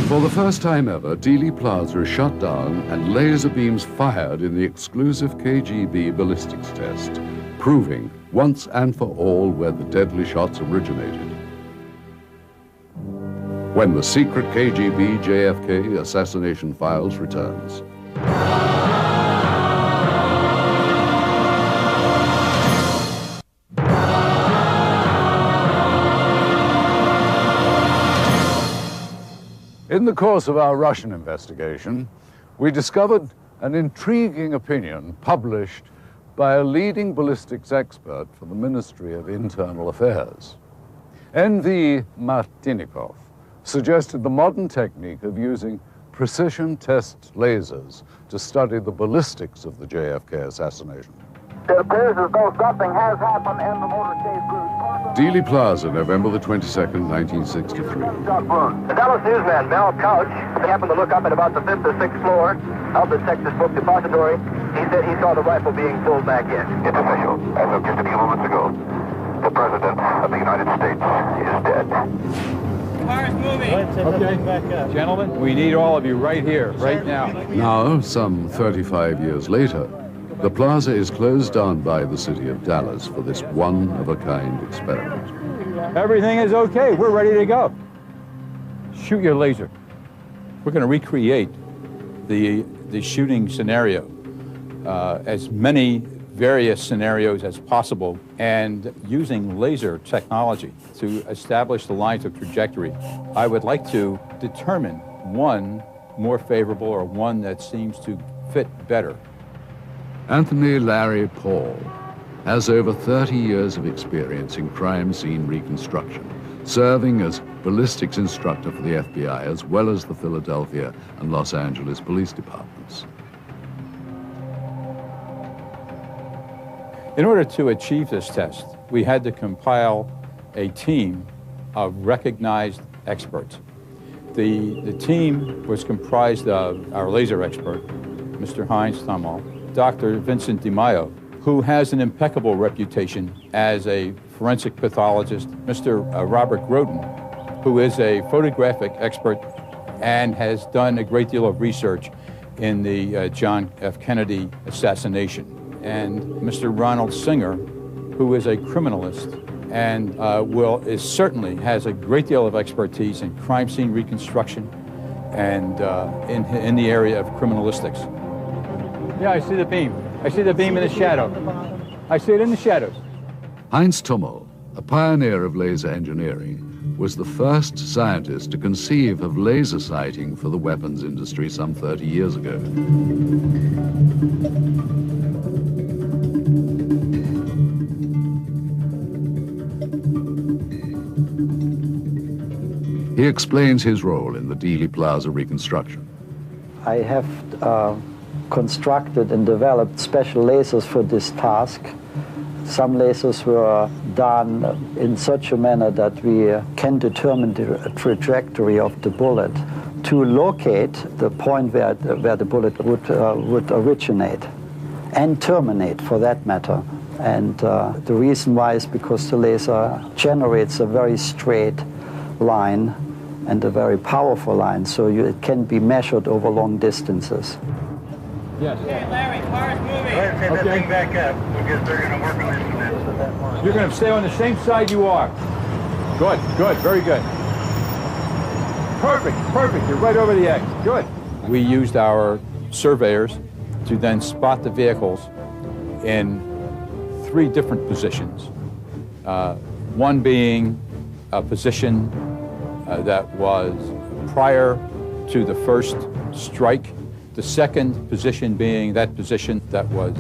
For the first time ever, Dealey Plaza is shut down and laser beams fired in the exclusive KGB ballistics test, proving once and for all where the deadly shots originated. When the secret KGB JFK assassination files returns. In the course of our Russian investigation, we discovered an intriguing opinion published by a leading ballistics expert for the Ministry of Internal Affairs. N.V. Martinikov suggested the modern technique of using precision test lasers to study the ballistics of the JFK assassination. It appears as though something has happened in the motorcade group. Dealey Plaza, November the 22nd, 1963. The Dallas newsman, Mel Couch, happened to look up at about the 5th or 6th floor of the Texas Book Depository. He said he saw the rifle being pulled back in. It's official. As of just a few moments ago, the President of the United States is dead. Car's moving. Okay, gentlemen, we need all of you right here, right now. Now, some 35 years later, the plaza is closed down by the city of Dallas for this one-of-a-kind experiment. Everything is okay. We're ready to go. Shoot your laser. We're going to recreate the shooting scenario, as many various scenarios as possible, and using laser technology to establish the lines of trajectory. I would like to determine one more favorable or one that seems to fit better. Anthony Larry Paul has over 30 years of experience in crime scene reconstruction, serving as ballistics instructor for the FBI as well as the Philadelphia and Los Angeles police departments. In order to achieve this test, we had to compile a team of recognized experts. The team was comprised of our laser expert, Mr. Heinz Thamel, Dr. Vincent DiMaio, who has an impeccable reputation as a forensic pathologist, Mr. Robert Groden, who is a photographic expert and has done a great deal of research in the John F. Kennedy assassination, and Mr. Ronald Singer, who is a criminalist and certainly has a great deal of expertise in crime scene reconstruction and in the area of criminalistics. Yeah, I see the beam. I see the beam in the shadow. I see it in the shadows. Heinz Tummel, a pioneer of laser engineering, was the first scientist to conceive of laser sighting for the weapons industry some 30 years ago. He explains his role in the Dealey Plaza reconstruction. I have constructed and developed special lasers for this task. Some lasers were done in such a manner that we can determine the trajectory of the bullet to locate the point where the bullet would originate and terminate, for that matter. And the reason why is because the laser generates a very straight line and a very powerful line, so it can be measured over long distances. Yes. Hey, Larry, car's moving. Let's take that thing back up because they're going to work on this from this. You're going to stay on the same side you are. Good, good, very good. Perfect, perfect. You're right over the edge. Good. We used our surveyors to then spot the vehicles in 3 different positions. One being a position that was prior to the first strike. The second position being that position that was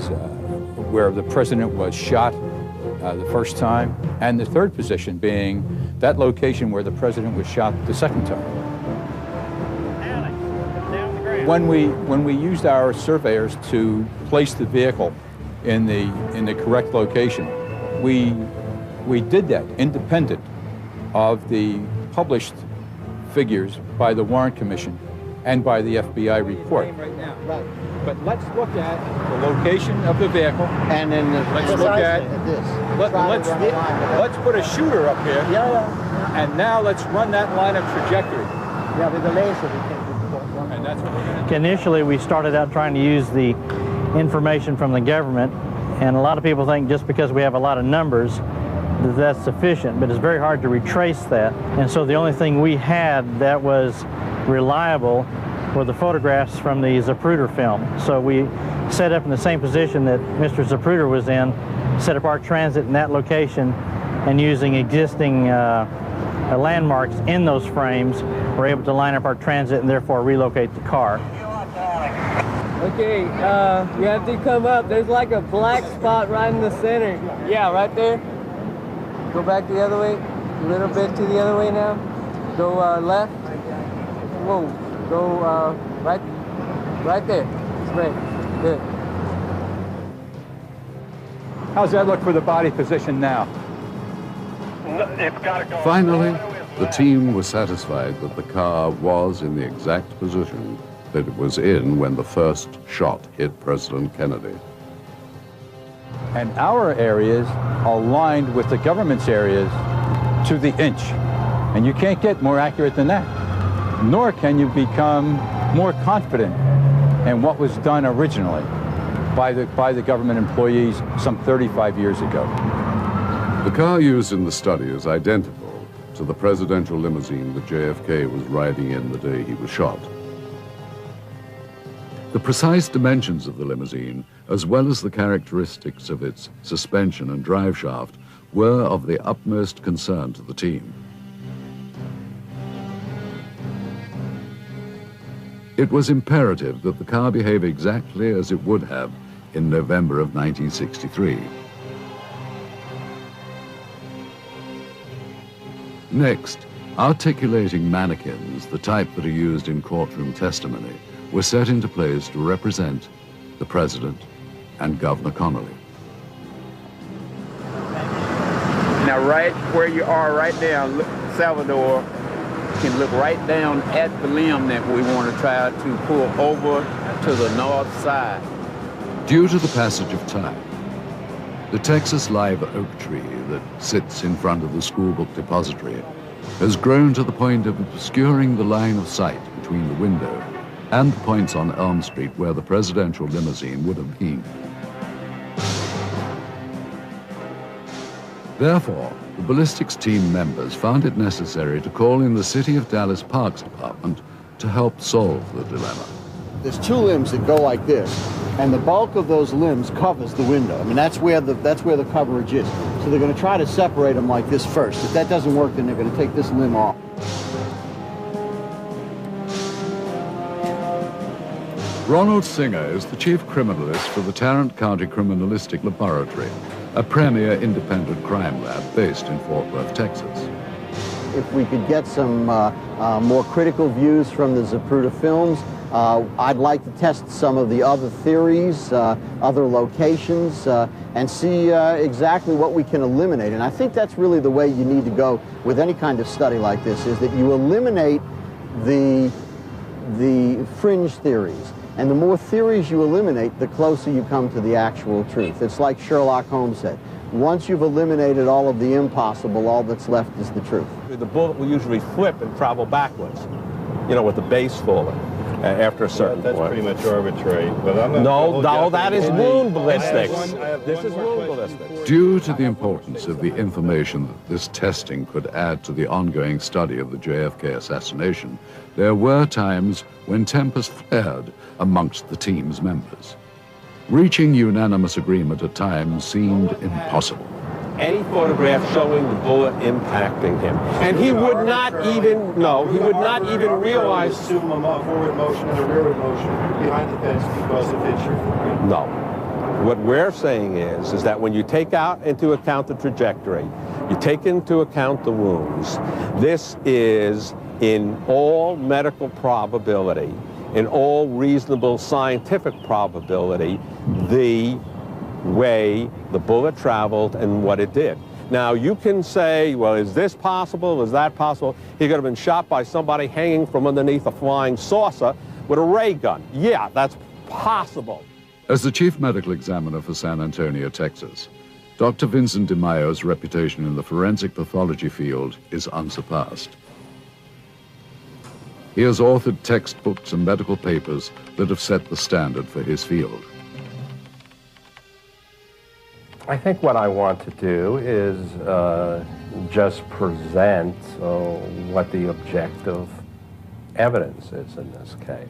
where the president was shot the first time, and the third position being that location where the president was shot the second time. When we used our surveyors to place the vehicle in the correct location, we did that independent of the published figures by the Warren Commission and by the FBI report. Right. But let's look at the location of the vehicle, and then let's look at this. Let's put a shooter up here. Yeah. And now let's run that line of trajectory. Yeah, with the laser we can do. And that's what we're going to do. Initially, we started out trying to use the information from the government, and a lot of people think just because we have a lot of numbers that that's sufficient, but it's very hard to retrace that. And so the only thing we had that was reliable were the photographs from the Zapruder film. So we set up in the same position that Mr. Zapruder was in, set up our transit in that location, and using existing landmarks in those frames, we're able to line up our transit and therefore relocate the car. Okay, you have to come up. There's like a black spot right in the center. Yeah, right there. Go back the other way, a little bit to the other way now. Go left. Whoa, go right there. Straight, good. How's that look for the body position now? It's got to go. Finally, the team was satisfied that the car was in the exact position that it was in when the first shot hit President Kennedy. And our areas are lined with the government's areas to the inch. And you can't get more accurate than that. Nor can you become more confident in what was done originally by the government employees some 35 years ago. The car used in the study is identical to the presidential limousine that JFK was riding in the day he was shot. The precise dimensions of the limousine, as well as the characteristics of its suspension and drive shaft, were of the utmost concern to the team. It was imperative that the car behave exactly as it would have in November of 1963. Next, articulating mannequins, the type that are used in courtroom testimony, were set into place to represent the President and Governor Connolly. Now, right where you are right now, Salvador, you can look right down at the limb that we want to try to pull over to the north side. Due to the passage of time, the Texas live oak tree that sits in front of the school book depository has grown to the point of obscuring the line of sight between the window and the points on Elm Street where the presidential limousine would have been. Therefore, the ballistics team members found it necessary to call in the City of Dallas Parks Department to help solve the dilemma. There's two limbs that go like this, and the bulk of those limbs covers the window. I mean, that's where the coverage is. So they're going to try to separate them like this first. If that doesn't work, then they're going to take this limb off. Ronald Singer is the chief criminalist for the Tarrant County Criminalistic Laboratory, a premier independent crime lab based in Fort Worth, Texas. If we could get some more critical views from the Zapruder films, I'd like to test some of the other theories, other locations, and see exactly what we can eliminate. And I think that's really the way you need to go with any kind of study like this, is that you eliminate the fringe theories. And the more theories you eliminate, the closer you come to the actual truth. It's like Sherlock Holmes said. Once you've eliminated all of the impossible, all that's left is the truth. The bullet will usually flip and travel backwards, you know, with the base falling after a certain point. That's pretty much arbitrary. But I'm not no, that is wound ballistics. This is wound ballistics. Due to the importance of the information that this testing could add to the ongoing study of the JFK assassination, there were times when tempers flared amongst the team's members. Reaching unanimous agreement at times seemed impossible. Any photograph showing the bullet impacting him. And he would not even realize... assume a forward motion and a rearward motion behind the fence because it fits your foot. No. What we're saying is that when you take into account the trajectory, you take into account the wounds, this is, in all medical probability, in all reasonable scientific probability, the way the bullet traveled and what it did. Now, you can say, well, is this possible? Is that possible? He could have been shot by somebody hanging from underneath a flying saucer with a ray gun. Yeah, that's possible. As the chief medical examiner for San Antonio, Texas, Dr. Vincent DeMaio's reputation in the forensic pathology field is unsurpassed. He has authored textbooks and medical papers that have set the standard for his field. I think what I want to do is just present what the objective evidence is in this case,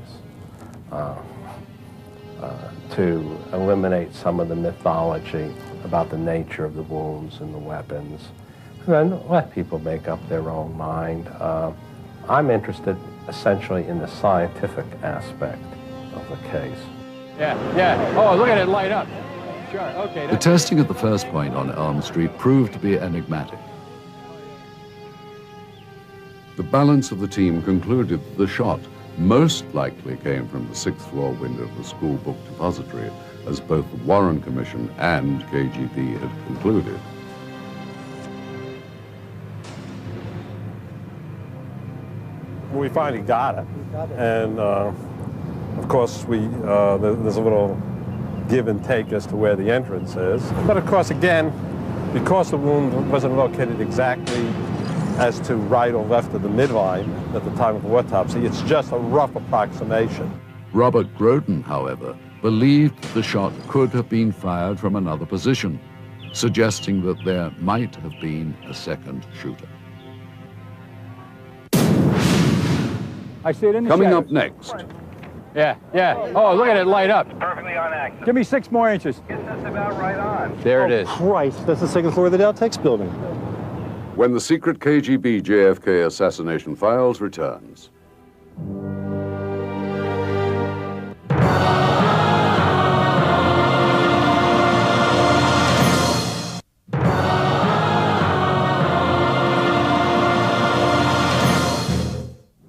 to eliminate some of the mythology about the nature of the wounds and the weapons, and then let people make up their own mind. I'm interested essentially in the scientific aspect of the case. Yeah. Oh, look at it light up. Sure, okay. The testing at the first point on Elm Street proved to be enigmatic. The balance of the team concluded that the shot most likely came from the 6th floor window of the school book depository, as both the Warren Commission and KGB had concluded. We finally got it. And of course, there's a little give and take as to where the entrance is. But of course, again, because the wound wasn't located exactly as to right or left of the midline at the time of the autopsy, it's just a rough approximation. Robert Groden, however, believed the shot could have been fired from another position, suggesting that there might have been a second shooter. I see it in the Coming shadows. up next. Yeah. Oh, look at it light up. Perfectly on axis. Give me 6 more inches. Isn't this about right on? There it is. Christ, that's the 2nd floor of the Deltex building. When the secret KGB JFK assassination files returns.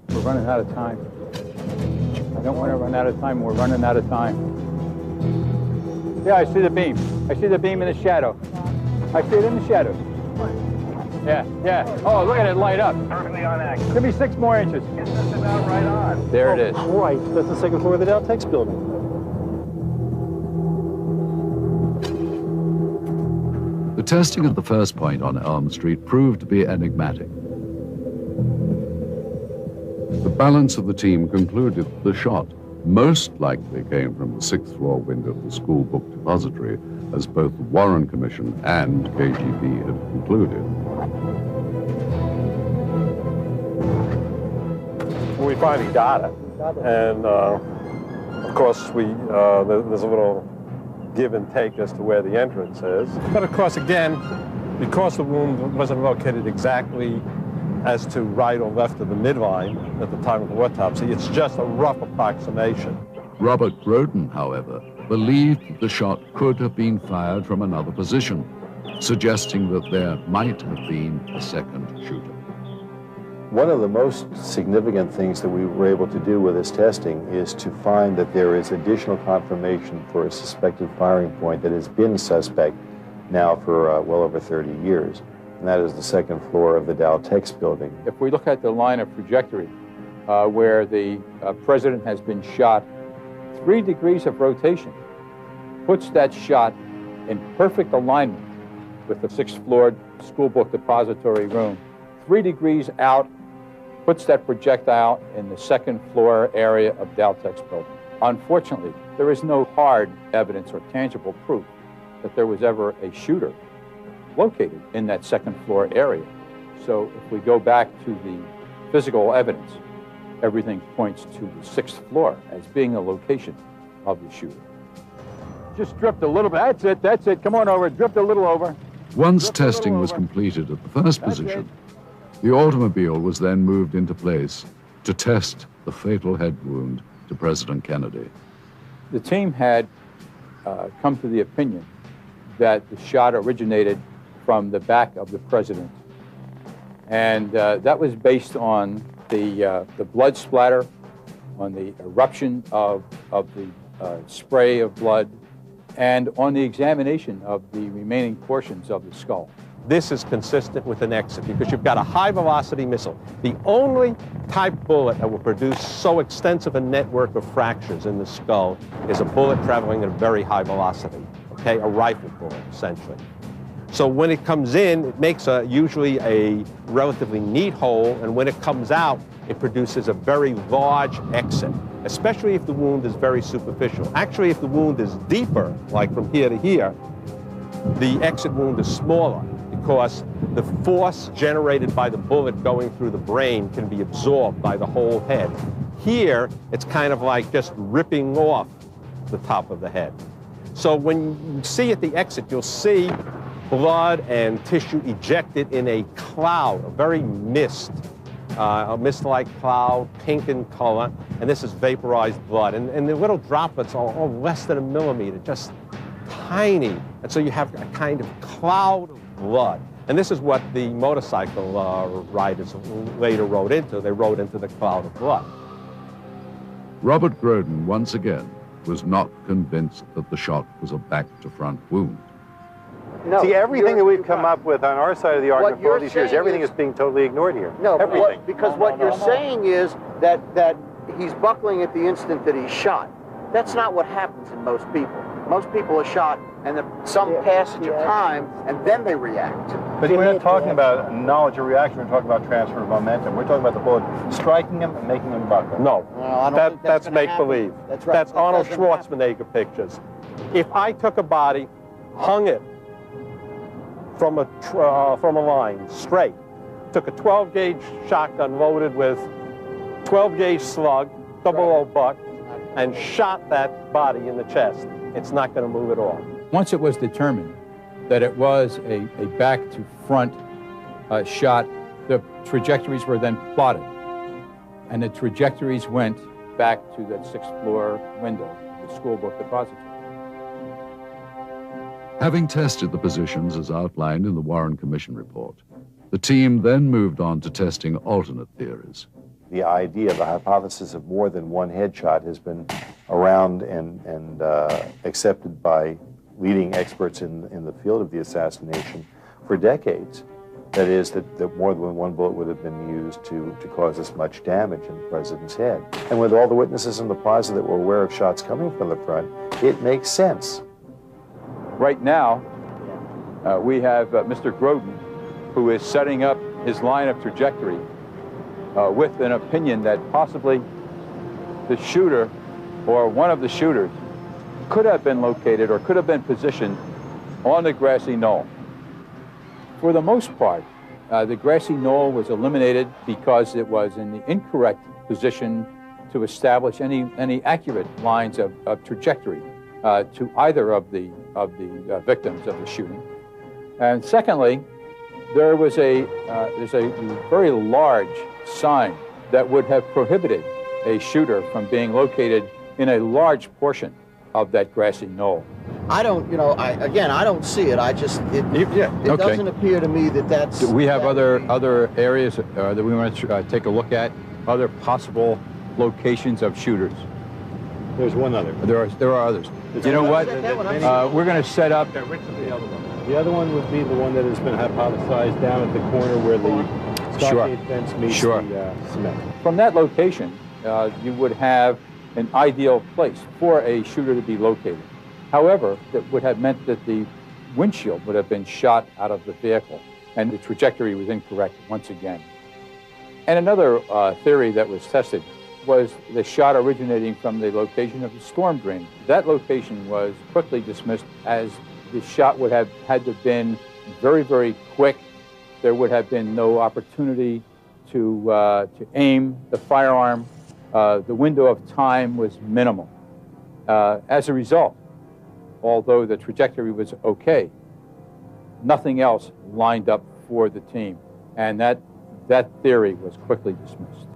We're running out of time. I don't want to run out of time. We're running out of time. Yeah, I see the beam. I see the beam in the shadow. I see it in the shadow. Yeah. Oh, look at it light up. Perfectly on axis. Give me 6 more inches. Isn't this about right on? There it is. Christ, that's the 2nd floor of the Deltex building. The testing at the first point on Elm Street proved to be enigmatic. The balance of the team concluded the shot most likely came from the 6th floor window of the school book depository, as both the Warren Commission and KGB had concluded. We finally got it, and of course there's a little give and take as to where the entrance is. But of course, again, because the wound wasn't located exactly as to right or left of the midline at the time of the autopsy, it's just a rough approximation. Robert Groden, however, believed that the shot could have been fired from another position, suggesting that there might have been a second shooter. One of the most significant things that we were able to do with this testing is to find that there is additional confirmation for a suspected firing point that has been suspect now for well over 30 years, and that is the 2nd floor of the Dow Tex building. If we look at the line of trajectory where the president has been shot, 3 degrees of rotation puts that shot in perfect alignment with the 6th floor school book depository room. 3 degrees out puts that projectile in the 2nd floor area of Dow Tex building. Unfortunately, there is no hard evidence or tangible proof that there was ever a shooter located in that 2nd floor area. So if we go back to the physical evidence, everything points to the 6th floor as being a location of the shooter. Just drift a little bit. That's it. Come on over. Drift a little over. Once testing was completed at the first position, the automobile was then moved into place to test the fatal head wound to President Kennedy. The team had come to the opinion that the shot originated from the back of the president. And that was based on the blood splatter, on the eruption of the spray of blood, and on the examination of the remaining portions of the skull. This is consistent with an exit because you've got a high-velocity missile. The only type bullet that will produce so extensive a network of fractures in the skull is a bullet traveling at a very high velocity, okay? A rifle bullet, essentially. So when it comes in, it makes usually a relatively neat hole, and when it comes out, it produces a very large exit, especially if the wound is very superficial. Actually, if the wound is deeper, like from here to here, the exit wound is smaller, because the force generated by the bullet going through the brain can be absorbed by the whole head. Here, it's kind of like just ripping off the top of the head. So when you see at the exit, you'll see blood and tissue ejected in a cloud, a very a mist-like cloud, pink in color, and this is vaporized blood. And the little droplets are less than a millimeter, just tiny. And so you have a kind of cloud of blood. And this is what the motorcycle riders later wrote into. They wrote into the cloud of blood. Robert Groden, once again, was not convinced that the shot was a back-to-front wound. No, see, everything that we've come up with on our side of the argument for all these years, everything is being totally ignored here. No, everything. Because what you're saying is that he's buckling at the instant that he's shot. That's not what happens in most people. Most people are shot and some passage of time, and then they react. But we're not talking about knowledge or reaction, we're talking about transfer of momentum. We're talking about the bullet striking him and making him buckle. No, that's make-believe. That's right. That's Arnold Schwarzenegger pictures. If I took a body, hung it from a line, straight, took a 12-gauge shotgun loaded with 12-gauge slug, 00 buck, and shot that body in the chest, it's not going to move at all. Once it was determined that it was a back-to-front shot, the trajectories were then plotted. And the trajectories went back to that 6th floor window, the school book depository. Having tested the positions as outlined in the Warren Commission report, the team then moved on to testing alternate theories. The idea, the hypothesis of more than one headshot has been around and accepted by leading experts in the field of the assassination for decades. That is, that more than one bullet would have been used to cause this much damage in the president's head. And with all the witnesses in the plaza that were aware of shots coming from the front, it makes sense. Right now, we have Mr. Groden, who is setting up his line of trajectory with an opinion that possibly the shooter or one of the shooters could have been located or could have been positioned on the grassy knoll. For the most part, the grassy knoll was eliminated because it was in the incorrect position to establish any accurate lines of trajectory to either of the victims of the shooting. And secondly, there's a very large sign that would have prohibited a shooter from being located in a large portion of that grassy knoll. I don't, I don't see it. It doesn't appear to me that that's... Do we have other areas that we want to take a look at? Other possible locations of shooters? There's one other. There are others. You know what? We're going to set up... The other one would be the one that has been hypothesized down at the corner where the stockade fence meets the cement. From that location, you would have an ideal place for a shooter to be located. However, that would have meant that the windshield would have been shot out of the vehicle, and the trajectory was incorrect once again. And another theory that was tested was the shot originating from the location of the storm drain. That location was quickly dismissed as the shot would have had to have been very, very quick. There would have been no opportunity to aim the firearm. The window of time was minimal. As a result, although the trajectory was okay, nothing else lined up for the team, and that theory was quickly dismissed.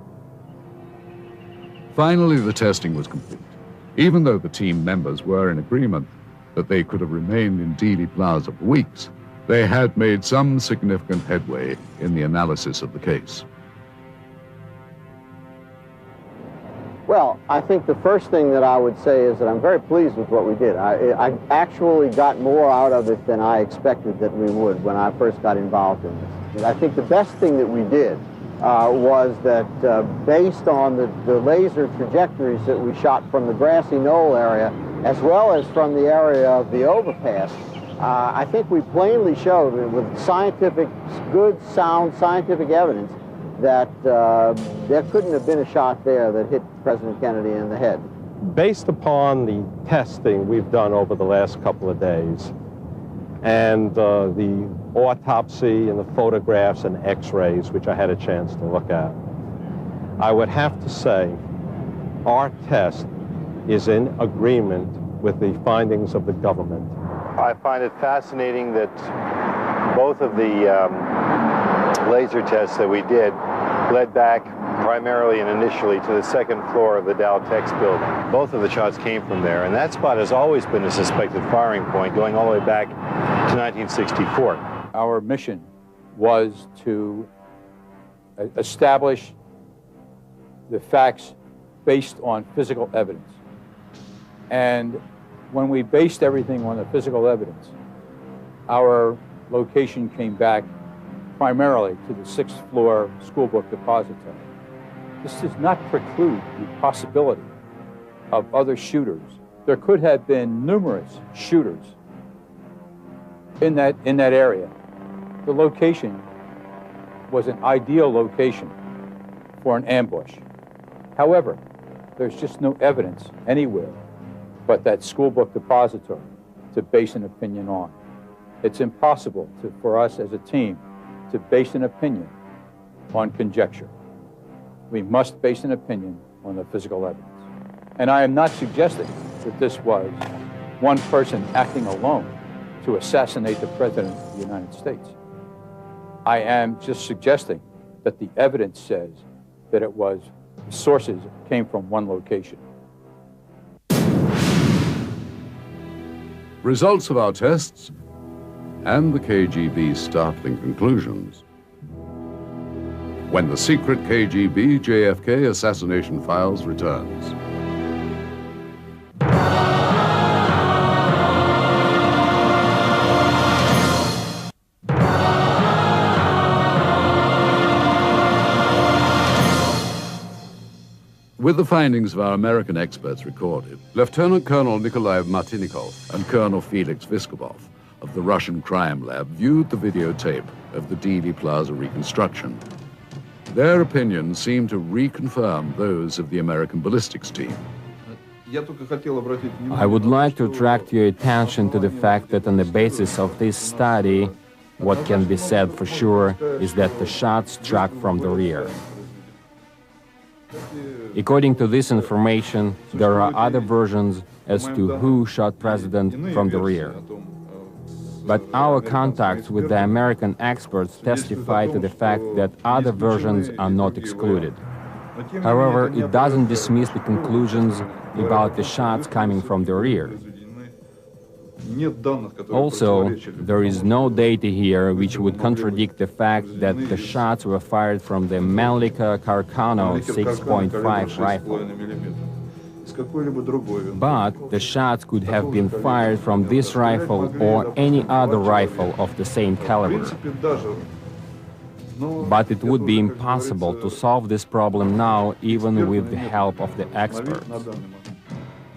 Finally, the testing was complete. Even though the team members were in agreement that they could have remained in Dealey Plaza for weeks, they had made some significant headway in the analysis of the case. Well, I think the first thing that I would say is that I'm very pleased with what we did. I actually got more out of it than I expected that we would when I first got involved in this. I think the best thing that we did was that based on the laser trajectories that we shot from the grassy knoll area, as well as from the area of the overpass, I think we plainly showed with good, sound scientific evidence that there couldn't have been a shot there that hit President Kennedy in the head. Based upon the testing we've done over the last couple of days, and the autopsy and the photographs and x-rays, which I had a chance to look at, I would have to say our test is in agreement with the findings of the government. I find it fascinating that both of the laser tests that we did led back primarily and initially to the second floor of the Dow Tex building. Both of the shots came from there, and that spot has always been a suspected firing point going all the way back to 1964. Our mission was to establish the facts based on physical evidence. And when we based everything on the physical evidence, our location came back primarily to the 6th floor school book depository. This does not preclude the possibility of other shooters. There could have been numerous shooters in that area. The location was an ideal location for an ambush. However, there's just no evidence anywhere but that school book depository to base an opinion on. It's impossible for us as a team to base an opinion on conjecture. We must base an opinion on the physical evidence. And I am not suggesting that this was one person acting alone to assassinate the President of the United States. I am just suggesting that the evidence says that it was sources came from one location. Results of our tests and the KGB's startling conclusions. When the secret KGB JFK assassination files returns. With the findings of our American experts recorded, Lieutenant Colonel Nikolai Martinikov and Colonel Felix Viskobov of the Russian crime lab viewed the videotape of the Dealey Plaza reconstruction. Their opinions seemed to reconfirm those of the American ballistics team. I would like to attract your attention to the fact that on the basis of this study, what can be said for sure is that the shot struck from the rear. According to this information, there are other versions as to who shot President from the rear. But our contacts with the American experts testify to the fact that other versions are not excluded. However, it doesn't dismiss the conclusions about the shots coming from the rear. Also, there is no data here which would contradict the fact that the shots were fired from the Mannlicher Carcano 6.5 rifle. But the shots could have been fired from this rifle or any other rifle of the same caliber. But it would be impossible to solve this problem now, even with the help of the experts.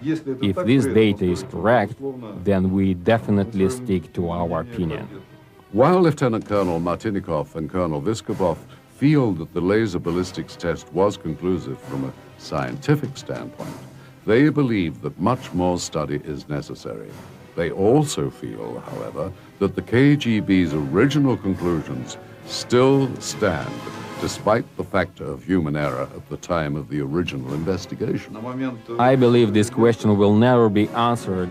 If this data is correct, then we definitely stick to our opinion. While Lieutenant Colonel Martinikov and Colonel Vyskobov feel that the laser ballistics test was conclusive from a scientific standpoint, they believe that much more study is necessary. They also feel, however, that the KGB's original conclusions still stand, despite the factor of human error at the time of the original investigation. I believe this question will never be answered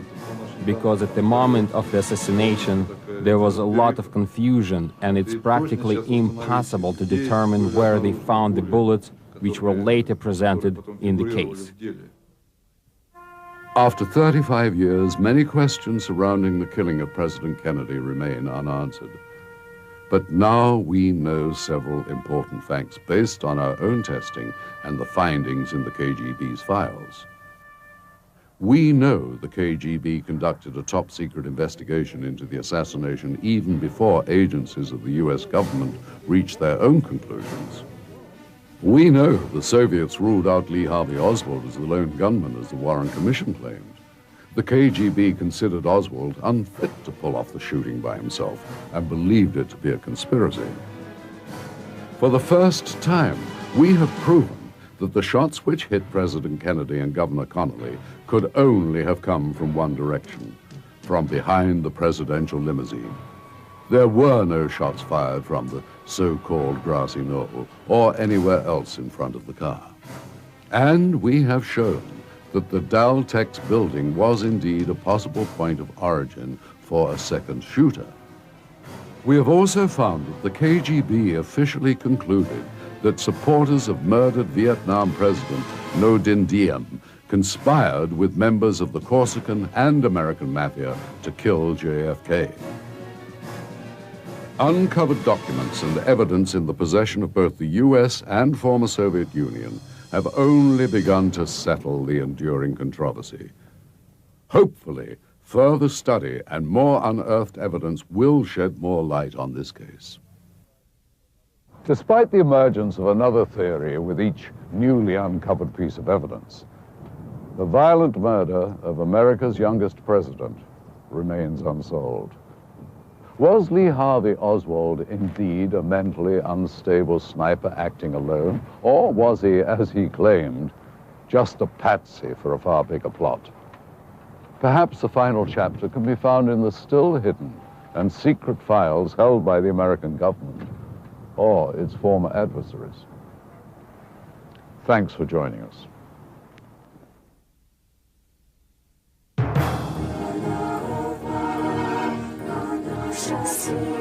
because at the moment of the assassination, there was a lot of confusion, and it's practically impossible to determine where they found the bullets which were later presented in the case. After 35 years, many questions surrounding the killing of President Kennedy remain unanswered. But now we know several important facts based on our own testing and the findings in the KGB's files. We know the KGB conducted a top-secret investigation into the assassination even before agencies of the US government reached their own conclusions. We know the Soviets ruled out Lee Harvey Oswald as the lone gunman, as the Warren Commission claimed. The KGB considered Oswald unfit to pull off the shooting by himself and believed it to be a conspiracy. For the first time, we have proven that the shots which hit President Kennedy and Governor Connolly could only have come from one direction, from behind the presidential limousine. There were no shots fired from the so-called grassy knoll or anywhere else in front of the car. And we have shown that the Daltex building was indeed a possible point of origin for a second shooter. We have also found that the KGB officially concluded that supporters of murdered Vietnam President Ngo Dinh Diem conspired with members of the Corsican and American mafia to kill JFK. Uncovered documents and evidence in the possession of both the US and former Soviet Union have only begun to settle the enduring controversy. Hopefully, further study and more unearthed evidence will shed more light on this case. Despite the emergence of another theory with each newly uncovered piece of evidence, the violent murder of America's youngest president remains unsolved. Was Lee Harvey Oswald indeed a mentally unstable sniper acting alone, or was he, as he claimed, just a patsy for a far bigger plot? Perhaps the final chapter can be found in the still hidden and secret files held by the American government or its former adversaries. Thanks for joining us. See